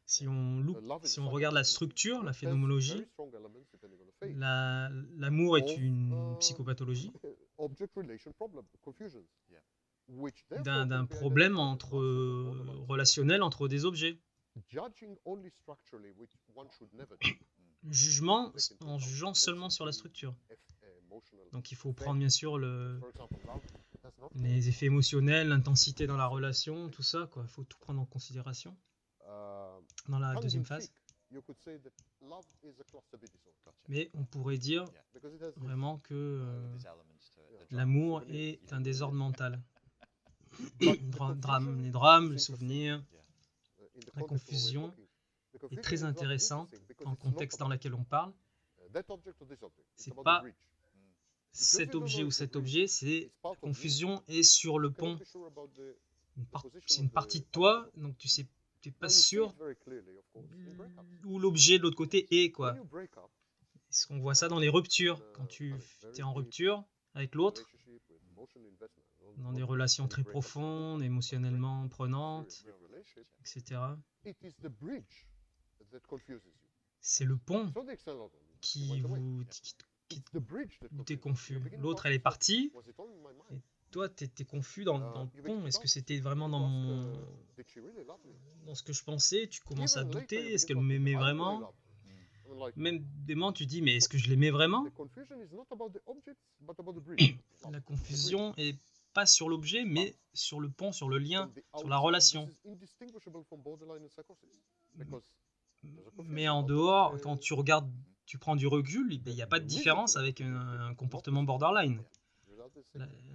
A: Si on regarde la structure, la phénoménologie, l'amour est une psychopathologie d'un problème relationnel entre des objets. Jugement en jugeant seulement sur la structure. Donc il faut prendre bien sûr les effets émotionnels, l'intensité dans la relation, tout ça, quoi. Il faut tout prendre en considération dans la deuxième phase. Mais on pourrait dire vraiment que l'amour est un désordre mental. les drames, les souvenirs, la confusion est très intéressante dans le contexte dans lequel on parle. C'est pas cet objet ou cet objet, c'est la confusion est sur le pont. C'est une partie de toi, donc tu n'es pas sûr où l'objet de l'autre côté est, quoi. On voit ça dans les ruptures, quand tu es en rupture avec l'autre, dans des relations très profondes, émotionnellement prenantes, etc. C'est le pont qui t'es confus. L'autre, elle est partie, et toi, tu étais confus dans le pont. Est-ce que c'était vraiment dans ce que je pensais? Tu commences à douter. Est-ce qu'elle m'aimait vraiment? Même des moments, tu dis, mais est-ce que je l'aimais vraiment? La confusion est pas sur l'objet, mais sur le pont, sur le lien, sur la relation. Mais en dehors, quand tu regardes, tu prends du recul, il n'y a pas de différence avec un comportement borderline.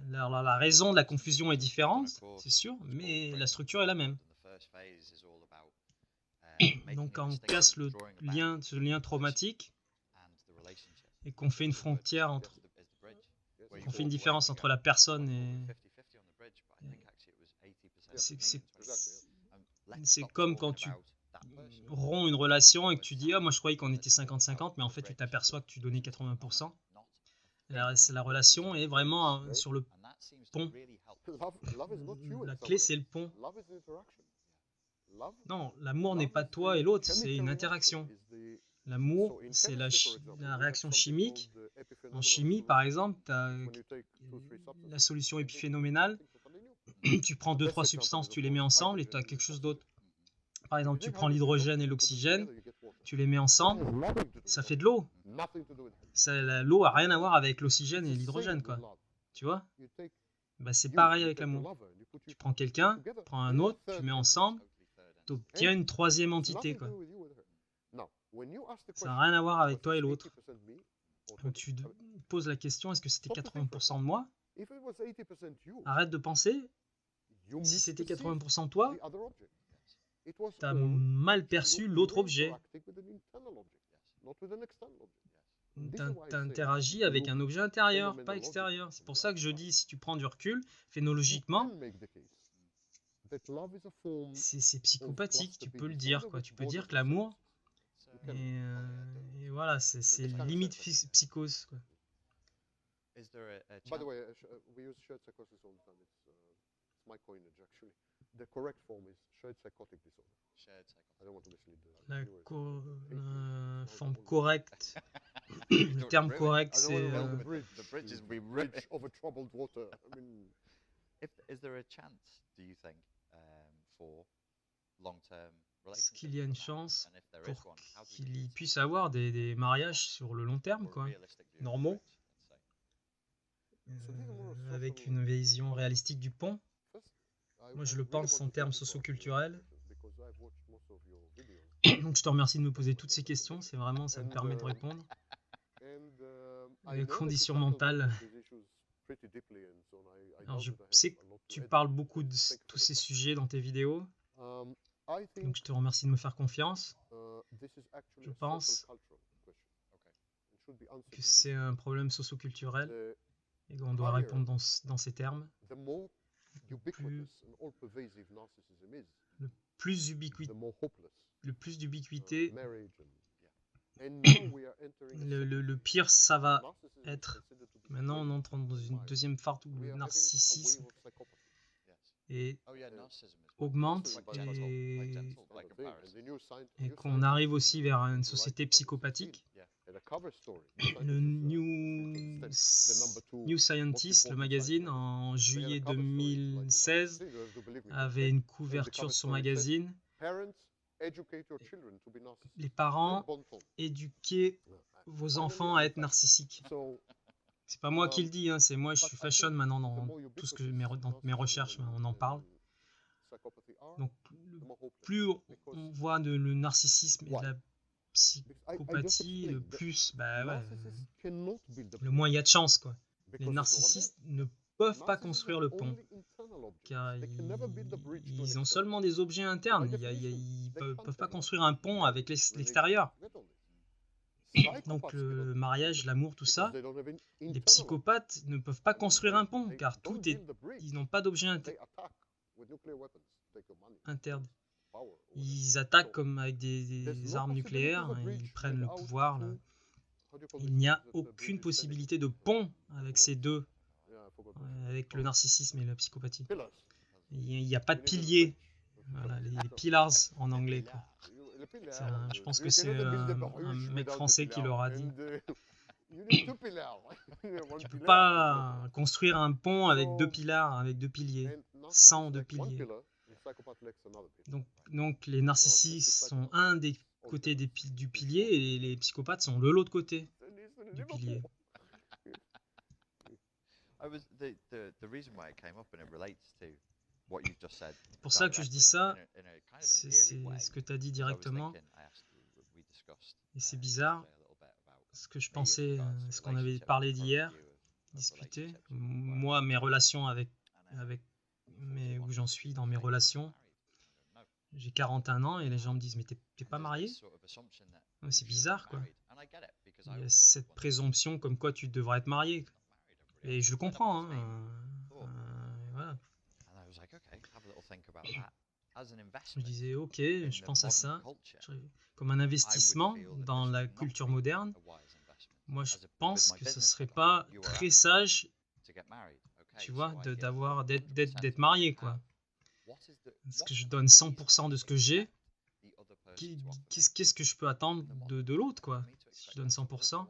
A: La raison de la confusion est différente, c'est sûr, mais la structure est la même. Donc quand on casse ce lien traumatique et qu'on fait une frontière qu'on fait une différence entre la personne et... C'est comme quand tu romps une relation et que tu dis « Ah, moi je croyais qu'on était 50-50 », mais en fait tu t'aperçois que tu donnais 80%. La relation est vraiment sur le pont. La clé, c'est le pont. Non, l'amour n'est pas toi et l'autre, c'est une interaction. L'amour, c'est la réaction chimique. En chimie, par exemple, tu as la solution épiphénoménale. Tu prends 2-3 substances, tu les mets ensemble et tu as quelque chose d'autre. Par exemple, tu prends l'hydrogène et l'oxygène, tu les mets ensemble, ça fait de l'eau. L'eau n'a rien à voir avec l'oxygène et l'hydrogène, quoi. Tu vois? Bah, c'est pareil avec l'amour. Tu prends quelqu'un, tu prends un autre, tu mets ensemble, tu obtiens une troisième entité, quoi. Ça n'a rien à voir avec toi et l'autre. Quand tu te poses la question, est-ce que c'était 80% de moi? Arrête de penser. Si c'était 80% de toi, tu as mal perçu l'autre objet. Tu interagis avec un objet intérieur, pas extérieur. C'est pour ça que je dis, si tu prends du recul, phénologiquement, c'est psychopathique, tu peux le dire, quoi. Tu peux dire que l'amour, et voilà, c'est limite psychose, quoi.
B: By the way, we use shared psychosis all the time. It's my coinage, actually. The correct form is shared psychotic disorder. I don't want to mislead
A: la forme correcte. Le terme correct, c'est...
B: The bridge over troubled water. I mean...
C: Is there a chance, do you think, for long-term relationships?
A: Est-ce qu'il y a une chance pour qu'il puisse avoir des mariages sur le long terme, quoi, normaux, avec une vision réalistique du pont? Moi, je le pense en termes socioculturels. Donc, je te remercie de me poser toutes ces questions. C'est vraiment, ça me permet de répondre. Les conditions mentales. Alors, je sais que tu parles beaucoup de tous ces sujets dans tes vidéos. Donc, je te remercie de me faire confiance. Je pense que c'est un problème socioculturel et qu'on doit répondre dans ces termes. Le plus d'ubiquité, le pire, ça va être... Maintenant, on entre dans une deuxième phase où le narcissisme augmente et qu'on arrive aussi vers une société psychopathique. Le New Scientist, le magazine, en juillet 2016, avait une couverture sur son magazine. Les parents, éduquez vos enfants à être narcissiques. C'est pas moi qui le dis, hein, c'est moi, je suis fashion maintenant dans tout ce que dans mes recherches, on en parle. Donc, plus on voit le narcissisme et de la psychopathie, le plus, le moins il y a de chance, quoi. Les narcissistes ne peuvent pas construire le pont. car ils ont seulement des objets internes. Ils peuvent pas construire un pont avec l'extérieur. Donc le mariage, l'amour, tout ça, les psychopathes ne peuvent pas construire un pont, car ils n'ont pas d'objet interne. Ils attaquent comme avec des armes nucléaires, et ils prennent le pouvoir. Là. Il n'y a aucune possibilité de pont avec ces deux, avec le narcissisme et la psychopathie. Il n'y a pas de pilier. Voilà, les pillars en anglais, quoi. Je pense que c'est un mec français qui leur a dit. Tu peux pas construire un pont avec deux piliers, sans deux piliers. Donc les narcissiques sont un des côtés du pilier et les psychopathes sont de l'autre côté du pilier. C'est pour ça que je dis ça, c'est ce que tu as dit directement, et c'est bizarre, ce que je pensais, ce qu'on avait parlé d'hier, discuté, moi, mes relations où j'en suis dans mes relations, j'ai 41 ans et les gens me disent, mais t'es pas marié? C'est bizarre, quoi. Il y a cette présomption comme quoi tu devrais être marié, et je le comprends, hein. Voilà. Je disais, ok, je pense à ça comme un investissement dans la culture moderne. Moi, je pense que ce serait pas très sage, tu vois, d'être marié, quoi. Parce que je donne 100% de ce que j'ai. Qu'est-ce que je peux attendre de l'autre, quoi? Si je donne 100%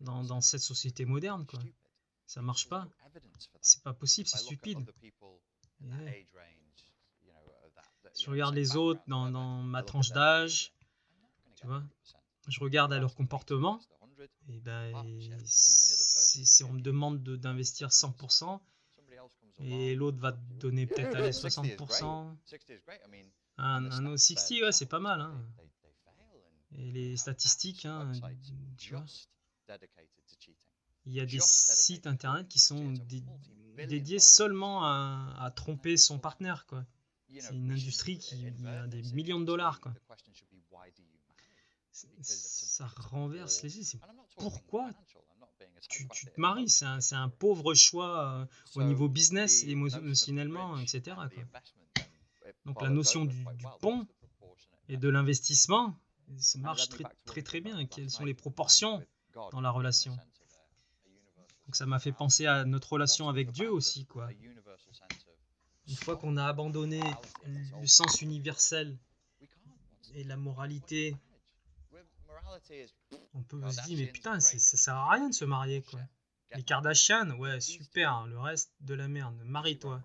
A: dans cette société moderne, quoi. Ça marche pas. C'est pas possible, c'est stupide. Ouais. Si je regarde les autres dans ma tranche d'âge, tu vois, je regarde à leur comportement, et si on me demande d'investir 100%, et l'autre va te donner peut-être 60%, un autre 60, ouais, c'est pas mal, hein. Et les statistiques, hein, tu vois, il y a des sites internet qui sont dédiés seulement à tromper son partenaire, quoi. C'est une industrie qui a des millions de dollars, quoi. Ça renverse les idées. Pourquoi tu te maries? C'est un pauvre choix au niveau business, émotionnellement, etc., quoi. Donc la notion du pont et de l'investissement, ça marche très très bien. Quelles sont les proportions dans la relation? Donc ça m'a fait penser à notre relation avec Dieu aussi, quoi. Une fois qu'on a abandonné le sens universel et la moralité, on peut se dire, mais putain, ça sert à rien de se marier, quoi. Les Kardashian, ouais, super, le reste de la merde, marie-toi.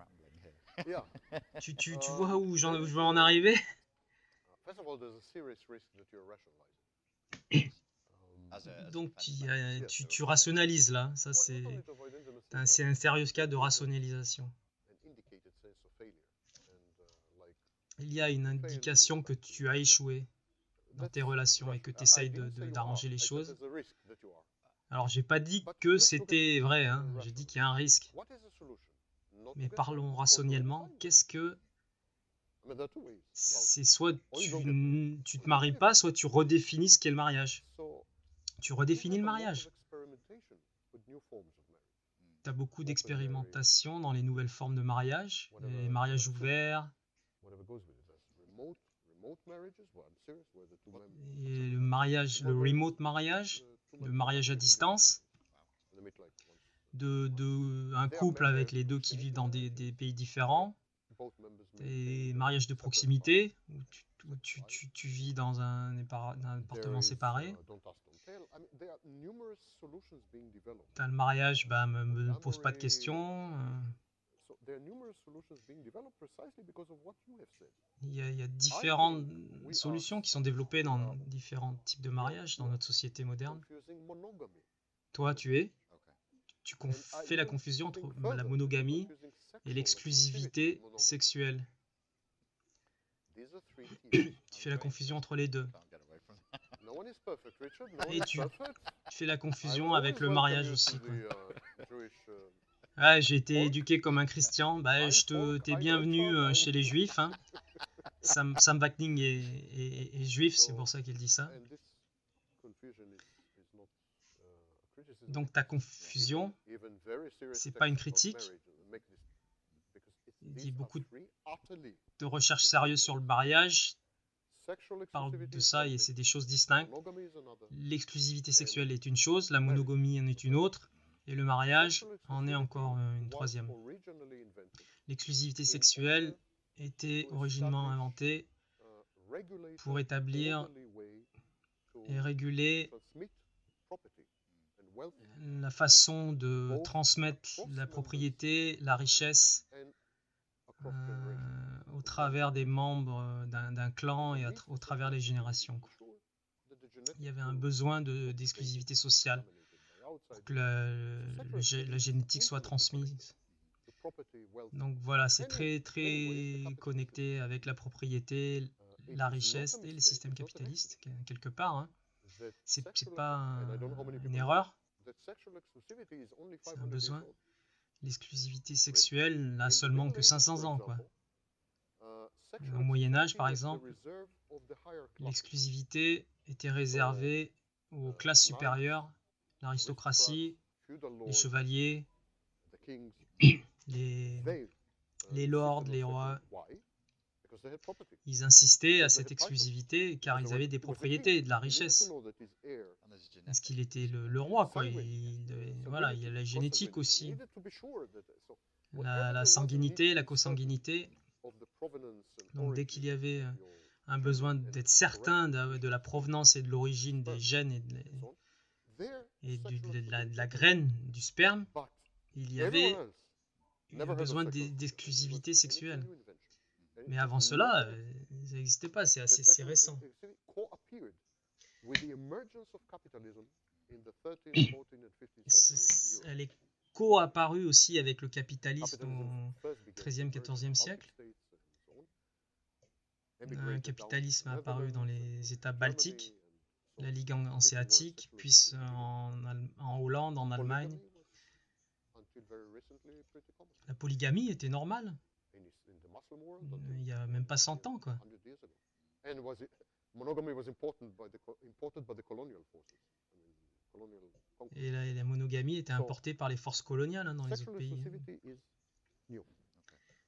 A: Tu vois où je veux en arriver? Donc tu rationalises là, ça c'est un sérieux cas de rationalisation. Il y a une indication que tu as échoué dans tes relations et que tu essayes d'arranger les choses. Alors j'ai pas dit que c'était vrai, hein. J'ai dit qu'il y a un risque. Mais parlons rationnellement, qu'est-ce que... C'est soit tu te maries pas, soit tu redéfinis ce qu'est le mariage. Tu redéfinis le mariage. Tu as beaucoup d'expérimentation dans les nouvelles formes de mariage, les mariages ouverts, et le remote mariage, le mariage à distance, un couple avec les deux qui vivent dans des pays différents, des mariages de proximité, où tu vis dans un appartement séparé. Tu as le mariage, me pose pas de questions. Il y a différentes solutions qui sont développées dans différents types de mariages dans notre société moderne. Toi, tu fais la confusion entre la monogamie et l'exclusivité sexuelle. Tu fais la confusion entre les deux. Et tu fais la confusion avec le mariage aussi, quoi. Ah, j'ai été éduqué comme un chrétien. Bah, t'es bienvenu chez les juifs. Hein. Sam Vakning est juif, c'est pour ça qu'il dit ça. Donc ta confusion, c'est pas une critique. Il dit beaucoup de recherches sérieuses sur le mariage parle de ça et c'est des choses distinctes. L'exclusivité sexuelle est une chose, la monogamie en est une autre, et le mariage en est encore une troisième. L'exclusivité sexuelle était originellement inventée pour établir et réguler la façon de transmettre la propriété, la richesse au travers des membres d'un clan et au travers des générations. Il y avait un besoin d'exclusivité sociale pour que la génétique soit transmise. Donc voilà, c'est très très connecté avec la propriété, la richesse et les systèmes capitalistes, quelque part. Hein. C'est pas une erreur, c'est un besoin. L'exclusivité sexuelle n'a seulement que 500 ans, quoi. Au Moyen-Âge, par exemple, l'exclusivité était réservée aux classes supérieures, l'aristocratie, les chevaliers, les lords, les rois. Ils insistaient à cette exclusivité car ils avaient des propriétés, de la richesse. Parce qu'il était le roi, quoi. Voilà, il y a la génétique aussi. La sanguinité, la consanguinité. Donc dès qu'il y avait un besoin d'être certain de la provenance et de l'origine des gènes et de la graine du sperme, il y avait un besoin d'exclusivité sexuelle. Mais avant cela, ça n'existait pas, c'est récent. Elle est co-apparue aussi avec le capitalisme au XIIIe, XIVe siècle. Un capitalisme a apparu dans les États baltiques, la Ligue hanséatique, puis en Hollande, en Allemagne. La polygamie était normale. Il n'y a même pas 100 ans, quoi. Et la monogamie était importée par les forces coloniales dans les autres pays.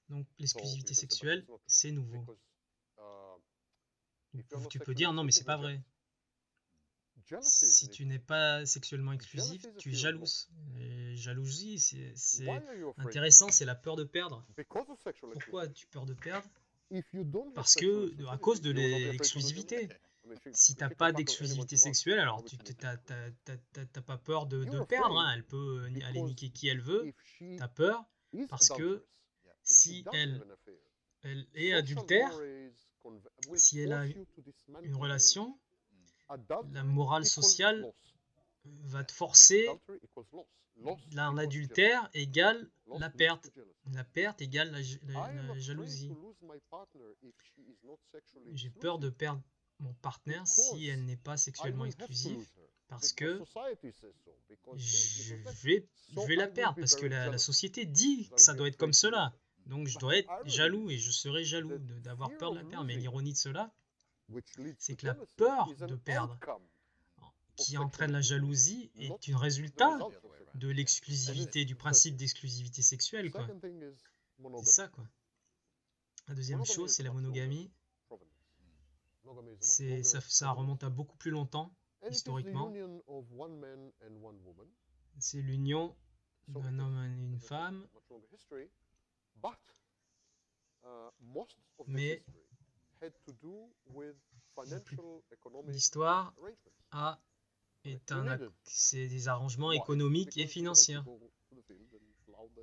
A: Donc l'exclusivité sexuelle, c'est nouveau. Tu peux dire non, mais c'est pas vrai. Si tu n'es pas sexuellement exclusif, tu es jalouse. Et jalousie, c'est intéressant, c'est la peur de perdre. Pourquoi as-tu peur de perdre? Parce que à cause de l'exclusivité. Si tu n'as pas d'exclusivité sexuelle, alors tu n'as pas peur de perdre. Hein. Elle peut aller niquer qui elle veut. Tu as peur parce que si elle est adultère, si elle a une relation, la morale sociale va te forcer. Un adultère égale la perte. La perte égale la jalousie. J'ai peur de perdre mon partenaire si elle n'est pas sexuellement exclusive parce que je vais la perdre parce que la société dit que ça doit être comme cela. Donc je dois être jaloux et je serai jaloux d'avoir peur de la perdre. Mais l'ironie de cela, c'est que la peur de perdre qui entraîne la jalousie est un résultat de l'exclusivité, du principe d'exclusivité sexuelle, quoi. C'est ça, quoi. La deuxième chose, c'est la monogamie. Ça remonte à beaucoup plus longtemps, historiquement. C'est l'union d'un homme et une femme. Mais l'histoire c'est des arrangements économiques et financiers.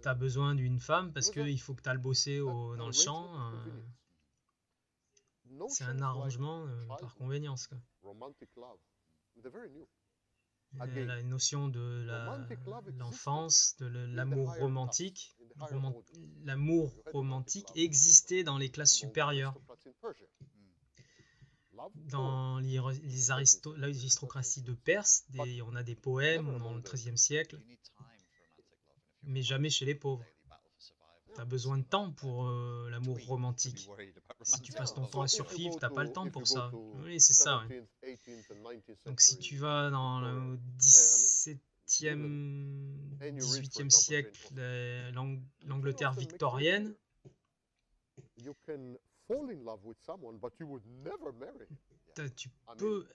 A: Tu as besoin d'une femme parce qu'il faut que tu ailles bosser dans le champ. C'est un arrangement par convenience, quoi. La notion de l'enfance, de l'amour romantique. L'amour romantique existait dans les classes supérieures. Dans l'aristocratie de Perse, on a des poèmes dans le XIIIe siècle. mais jamais chez les pauvres. Tu as besoin de temps pour l'amour romantique. Si tu passes ton temps à survivre, tu n'as pas le temps pour ça. Oui, c'est ça. Ouais. Donc si tu vas dans le 17e, 18e siècle, l'Angleterre victorienne, tu peux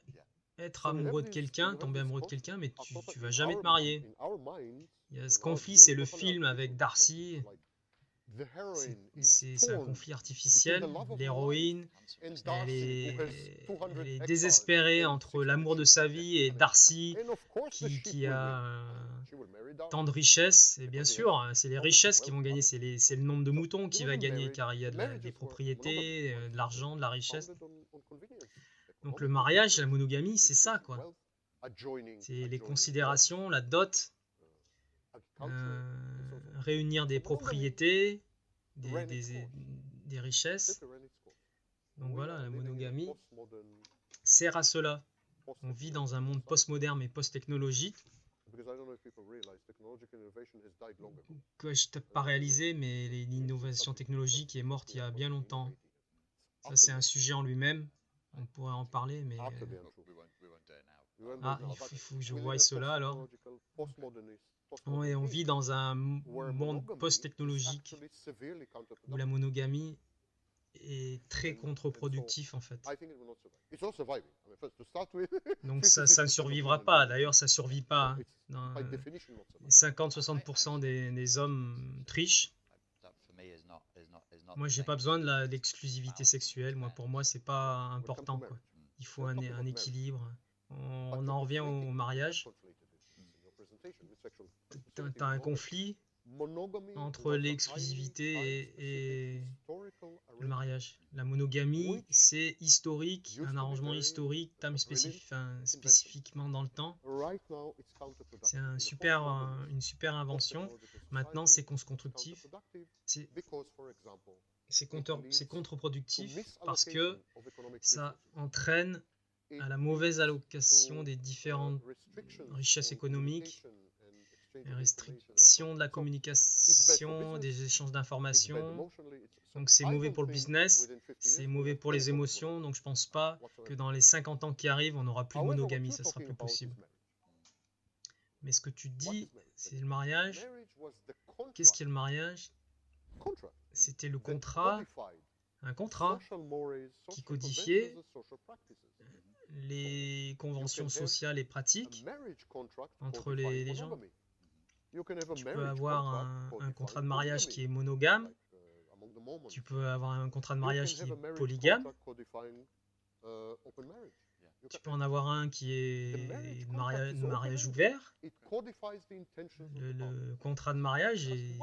A: être amoureux de quelqu'un, tomber amoureux de quelqu'un, mais tu vas jamais te marier. Il y a ce conflit, c'est le film avec Darcy. C'est un conflit artificiel. L'héroïne, elle est désespérée entre l'amour de sa vie et Darcy qui a tant de richesses. Et bien sûr, c'est les richesses qui vont gagner, c'est le nombre de moutons qui va gagner, car il y a des propriétés, de l'argent, de la richesse. Donc le mariage, la monogamie, c'est ça, quoi. C'est les considérations, la dot, réunir des propriétés, des richesses. Donc voilà, la monogamie sert à cela. On vit dans un monde postmoderne et post-technologique que je t'ai pas réalisé, mais l'innovation technologique est morte il y a bien longtemps. Ça, c'est un sujet en lui-même. On pourrait en parler, mais... Ah, il faut que je voie cela, alors. Et on vit dans un monde post-technologique où la monogamie est très contre-productif, en fait. Donc ça ne survivra pas. D'ailleurs, ça ne survit pas. 50-60% des hommes trichent. Moi, j'ai pas besoin de l'exclusivité sexuelle. Pour moi, c'est pas important, quoi. Il faut un équilibre. On en revient au mariage. Tu as un conflit entre l'exclusivité et le mariage. La monogamie, c'est historique, un arrangement historique, spécifiquement dans le temps. C'est une super invention. Maintenant, c'est contre-productif. C'est contre-productif parce que ça entraîne à la mauvaise allocation des différentes richesses économiques, les restrictions de la communication, des échanges d'informations. Donc c'est mauvais pour le business, c'est mauvais pour les émotions. Donc je pense pas que dans les 50 ans qui arrivent, on n'aura plus de monogamie, ça sera plus possible. Mais ce que tu dis, c'est le mariage. Qu'est-ce qu'est le mariage? C'était le contrat, un contrat qui codifiait les conventions sociales et pratiques entre les gens. Tu peux avoir un contrat de mariage qui est monogame, tu peux avoir un contrat de mariage qui est polygame, tu peux en avoir un qui est mariage ouvert. Le contrat de mariage est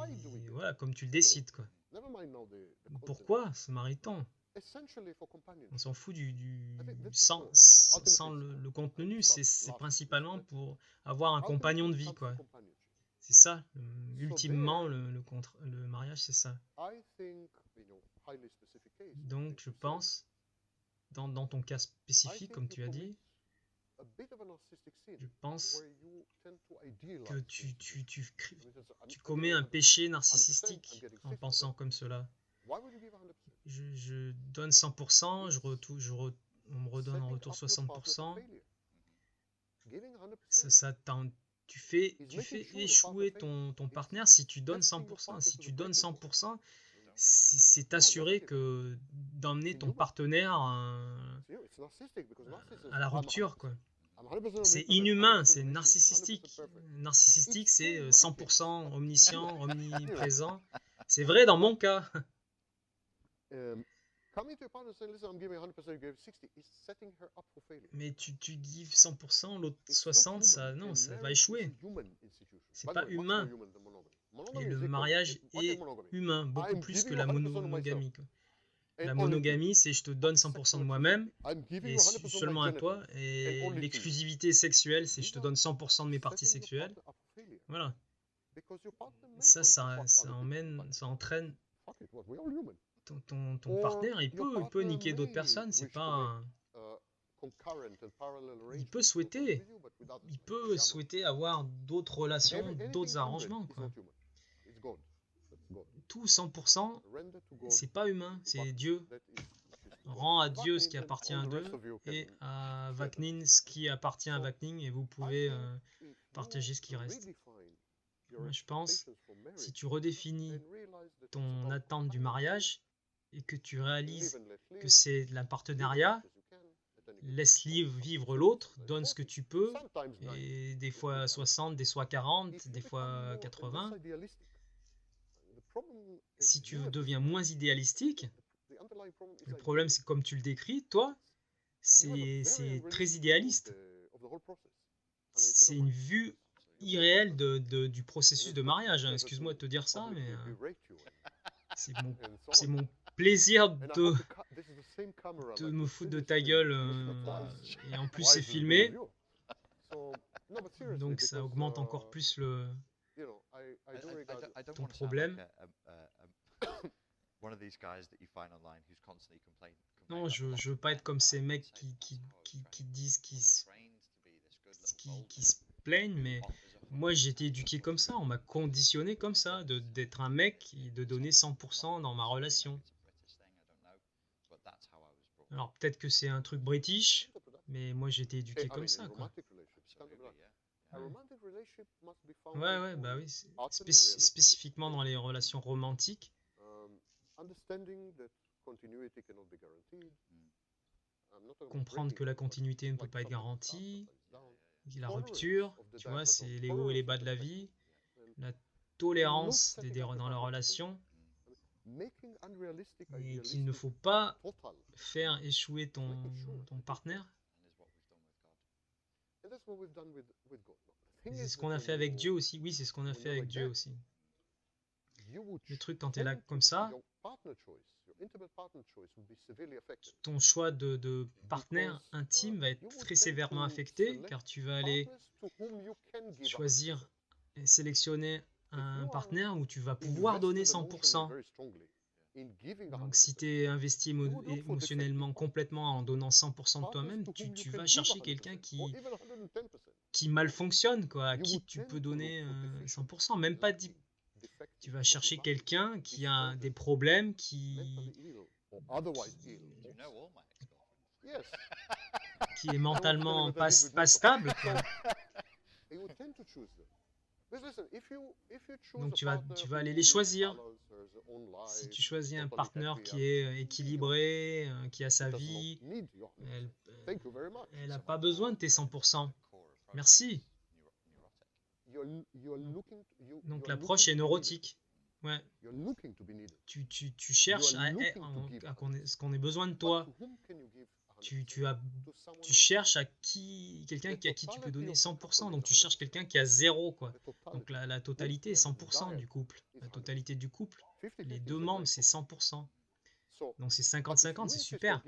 A: voilà, comme tu le décides, quoi. Pourquoi se marie-t-on? On s'en fout sans le contenu, c'est principalement pour avoir un compagnon de vie, quoi. C'est ça, ultimement, le mariage, c'est ça. Donc, je pense, dans ton cas spécifique, comme tu as dit, je pense que tu commets un péché narcissique en pensant comme cela. Je donne 100%, on me redonne en retour 60%. Tu fais échouer ton partenaire si tu donnes 100%. Si tu donnes 100%, c'est assuré d'emmener ton partenaire à la rupture, quoi. C'est inhumain, c'est narcissique. Narcissique, c'est 100% omniscient, omniprésent. C'est vrai dans mon cas. Mais tu gives 100%, l'autre 60%, ça va échouer. C'est pas humain. Et le mariage est humain, beaucoup plus que la monogamie, quoi. La monogamie, c'est je te donne 100% de moi-même et seulement à toi. Et l'exclusivité sexuelle, c'est je te donne 100% de mes parties sexuelles. Voilà. Ça entraîne ton partenaire. Il peut niquer d'autres personnes. C'est pas il peut souhaiter avoir d'autres relations, d'autres arrangements, quoi. tout 100%, c'est pas humain, c'est Dieu. Rends à Dieu ce qui appartient à Dieu et à Vaknin ce qui appartient à Vaknin et vous pouvez partager ce qui reste. Moi, je pense, si tu redéfinis ton attente du mariage et que tu réalises que c'est de la partenariat, laisse vivre l'autre, donne ce que tu peux, et des fois 60, des fois 40, des fois 80. Si tu deviens moins idéalistique, le problème c'est comme tu le décris, toi, c'est très idéaliste. C'est une vue irréelle du processus de mariage. Hein. Excuse-moi de te dire ça, mais c'est mon plaisir de me foutre de ta gueule. Et en plus, c'est filmé. Donc, ça augmente encore plus ton problème. Non, je veux pas être comme ces mecs qui disent qu'ils se plaignent, mais moi j'ai été éduqué comme ça, on m'a conditionné comme ça, d'être un mec et de donner 100% dans ma relation. Alors peut-être que c'est un truc british, mais moi j'ai été éduqué comme ça, quoi. Ouais, bah oui, spécifiquement dans les relations romantiques. Comprendre que la continuité ne peut pas être garantie, la rupture, tu vois, c'est les hauts et les bas de la vie, la tolérance dans la relation, et qu'il ne faut pas faire échouer ton partenaire. C'est ce qu'on a fait avec Dieu aussi. Oui, c'est ce qu'on a fait avec Dieu aussi. Le truc, quand tu es là comme ça, ton choix de partenaire intime va être très sévèrement affecté, car tu vas aller choisir et sélectionner un partenaire où tu vas pouvoir donner 100%. Donc si tu es investi émotionnellement complètement en donnant 100% de toi-même, tu vas chercher quelqu'un qui mal fonctionne, quoi, à qui tu peux donner 100%, même pas 10%. Tu vas chercher quelqu'un qui a des problèmes, qui est mentalement pas stable, quoi. Donc tu vas aller les choisir. Si tu choisis un partenaire qui est équilibré, qui a sa vie, elle n'a pas besoin de tes 100%. Merci. Donc l'approche est neurotique. Ouais. Tu cherches à ce qu'on ait besoin de toi. Tu cherches quelqu'un à qui tu peux donner 100%. Donc tu cherches quelqu'un qui a 0, quoi. Donc la totalité est 100% du couple. La totalité du couple. Les deux membres, c'est 100%. Donc c'est 50-50, c'est super.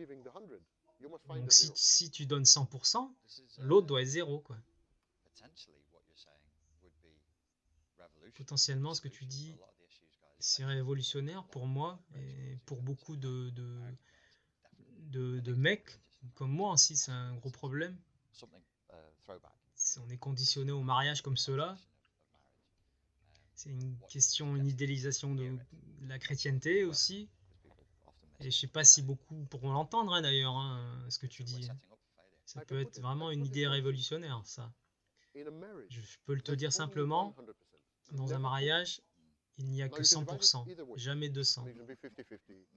A: Donc si tu donnes 100%, l'autre doit être 0, quoi. Potentiellement, ce que tu dis, c'est révolutionnaire pour moi et pour beaucoup de mecs comme moi aussi, c'est un gros problème. On est conditionné au mariage comme cela. C'est une idéalisation de la chrétienté aussi. Et je sais pas si beaucoup pourront l'entendre, hein, d'ailleurs, hein, ce que tu dis. Ça peut être vraiment une idée révolutionnaire, ça. Je peux te dire simplement, dans un mariage, il n'y a que 100%, jamais 200.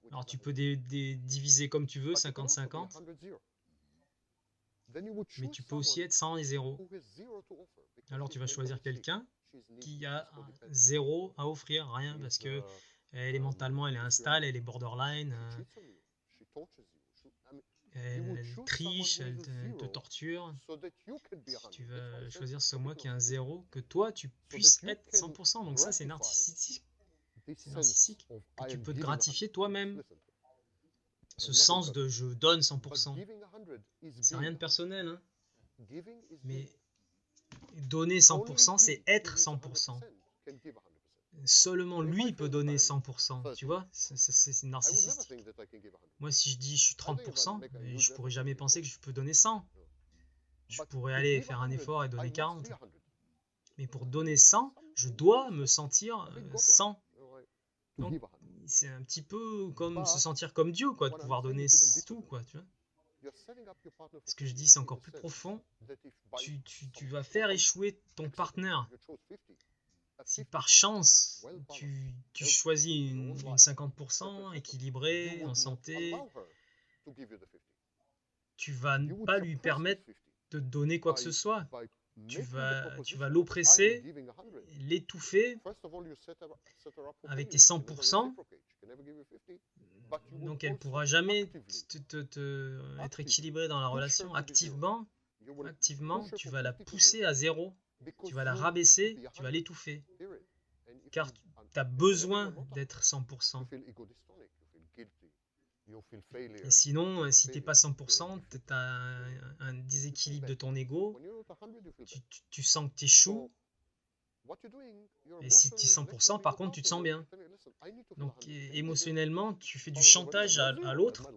A: Alors tu peux diviser comme tu veux, 50-50, mais tu peux aussi être 100 et 0. Alors tu vas choisir quelqu'un qui a 0 à offrir, rien, parce que elle est mentalement, elle est instable, elle est borderline, elle triche, elle te torture. Si tu veux choisir ce moi qui a un 0, que toi tu puisses être 100%, donc ça c'est narcissique. C'est narcissique, que tu peux te gratifier toi-même. Ce sens de je donne 100%, c'est rien de personnel, hein. Mais donner 100%, c'est être 100%. Seulement lui peut donner 100%, tu vois, c'est narcissique. Moi, si je dis je suis 30%, je pourrais jamais penser que je peux donner 100. Je pourrais aller faire un effort et donner 40. Mais pour donner 100, je dois me sentir 100. Donc, c'est un petit peu comme se sentir comme Dieu, quoi, de pouvoir donner tout, quoi, tu vois. Ce que je dis, c'est encore plus profond. Tu vas faire échouer ton partenaire. Si par chance, tu choisis une 50% équilibrée, en santé, tu vas pas lui permettre de donner quoi que ce soit. Tu vas l'oppresser, l'étouffer avec tes 100%. Donc elle ne pourra jamais être équilibrée dans la relation. Activement, tu vas la pousser à zéro. Tu vas la rabaisser, tu vas l'étouffer. Car tu as besoin d'être 100%. Et sinon, si tu n'es pas 100%, tu as un déséquilibre de ton ego, tu sens que tu échoues. Et si tu es 100%, par contre, tu te sens bien. Donc émotionnellement, tu fais du chantage à l'autre.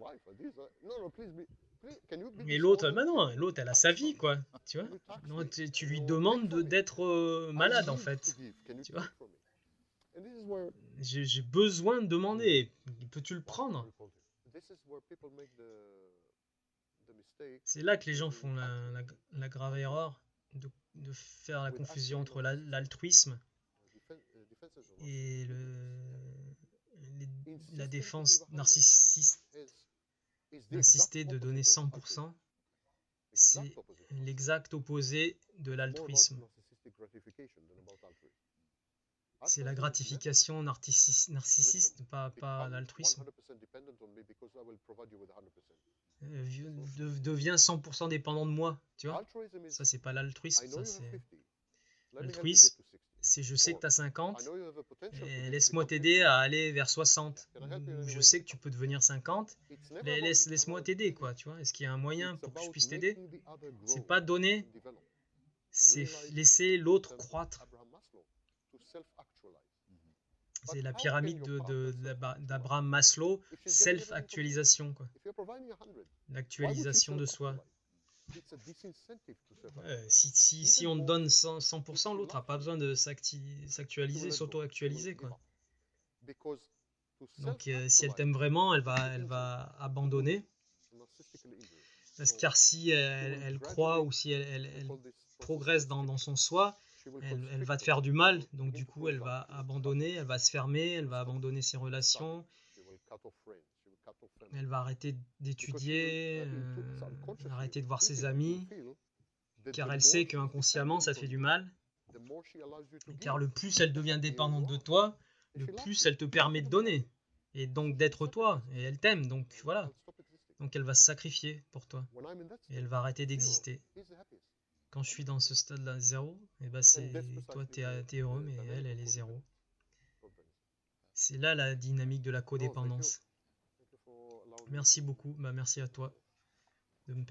A: Mais l'autre, bah non, l'autre, elle a sa vie, quoi. Tu vois, non, tu lui demandes d'être malade, en fait. Tu vois, j'ai besoin de demander. Peux-tu le prendre? C'est là que les gens font la grave erreur de faire la confusion entre l'altruisme et la défense narcissiste. D'insister de donner 100%, c'est l'exact opposé de l'altruisme. C'est la gratification narcissiste, pas l'altruisme. Deviens 100% dépendant de moi, tu vois. Ça, c'est pas l'altruisme. L'altruisme, c'est je sais que tu as 50 et laisse-moi t'aider à aller vers 60. Je sais que tu peux devenir 50, laisse-moi t'aider, quoi, tu vois. Est-ce qu'il y a un moyen pour que je puisse t'aider? C'est pas donner, c'est laisser l'autre croître. C'est la pyramide d'Abraham Maslow, self-actualisation, quoi. L'actualisation de soi. Si on te donne 100%, l'autre n'a pas besoin de s'actualiser, s'auto-actualiser, quoi. Donc si elle t'aime vraiment, elle va abandonner. Car si elle croit ou si elle progresse dans son soi, elle va te faire du mal. Donc du coup, elle va abandonner, elle va se fermer, elle va abandonner ses relations. Elle va arrêter d'étudier, arrêter de voir ses amis, car elle sait qu'inconsciemment, ça te fait du mal. Car le plus elle devient dépendante de toi, le plus elle te permet de donner. Et donc d'être toi. Et elle t'aime, donc voilà. Donc elle va se sacrifier pour toi. Et elle va arrêter d'exister. Quand je suis dans ce stade-là, zéro, et ben toi, t'es heureux, mais elle est zéro. C'est là la dynamique de la codépendance. Merci beaucoup. Merci à toi de me permettre.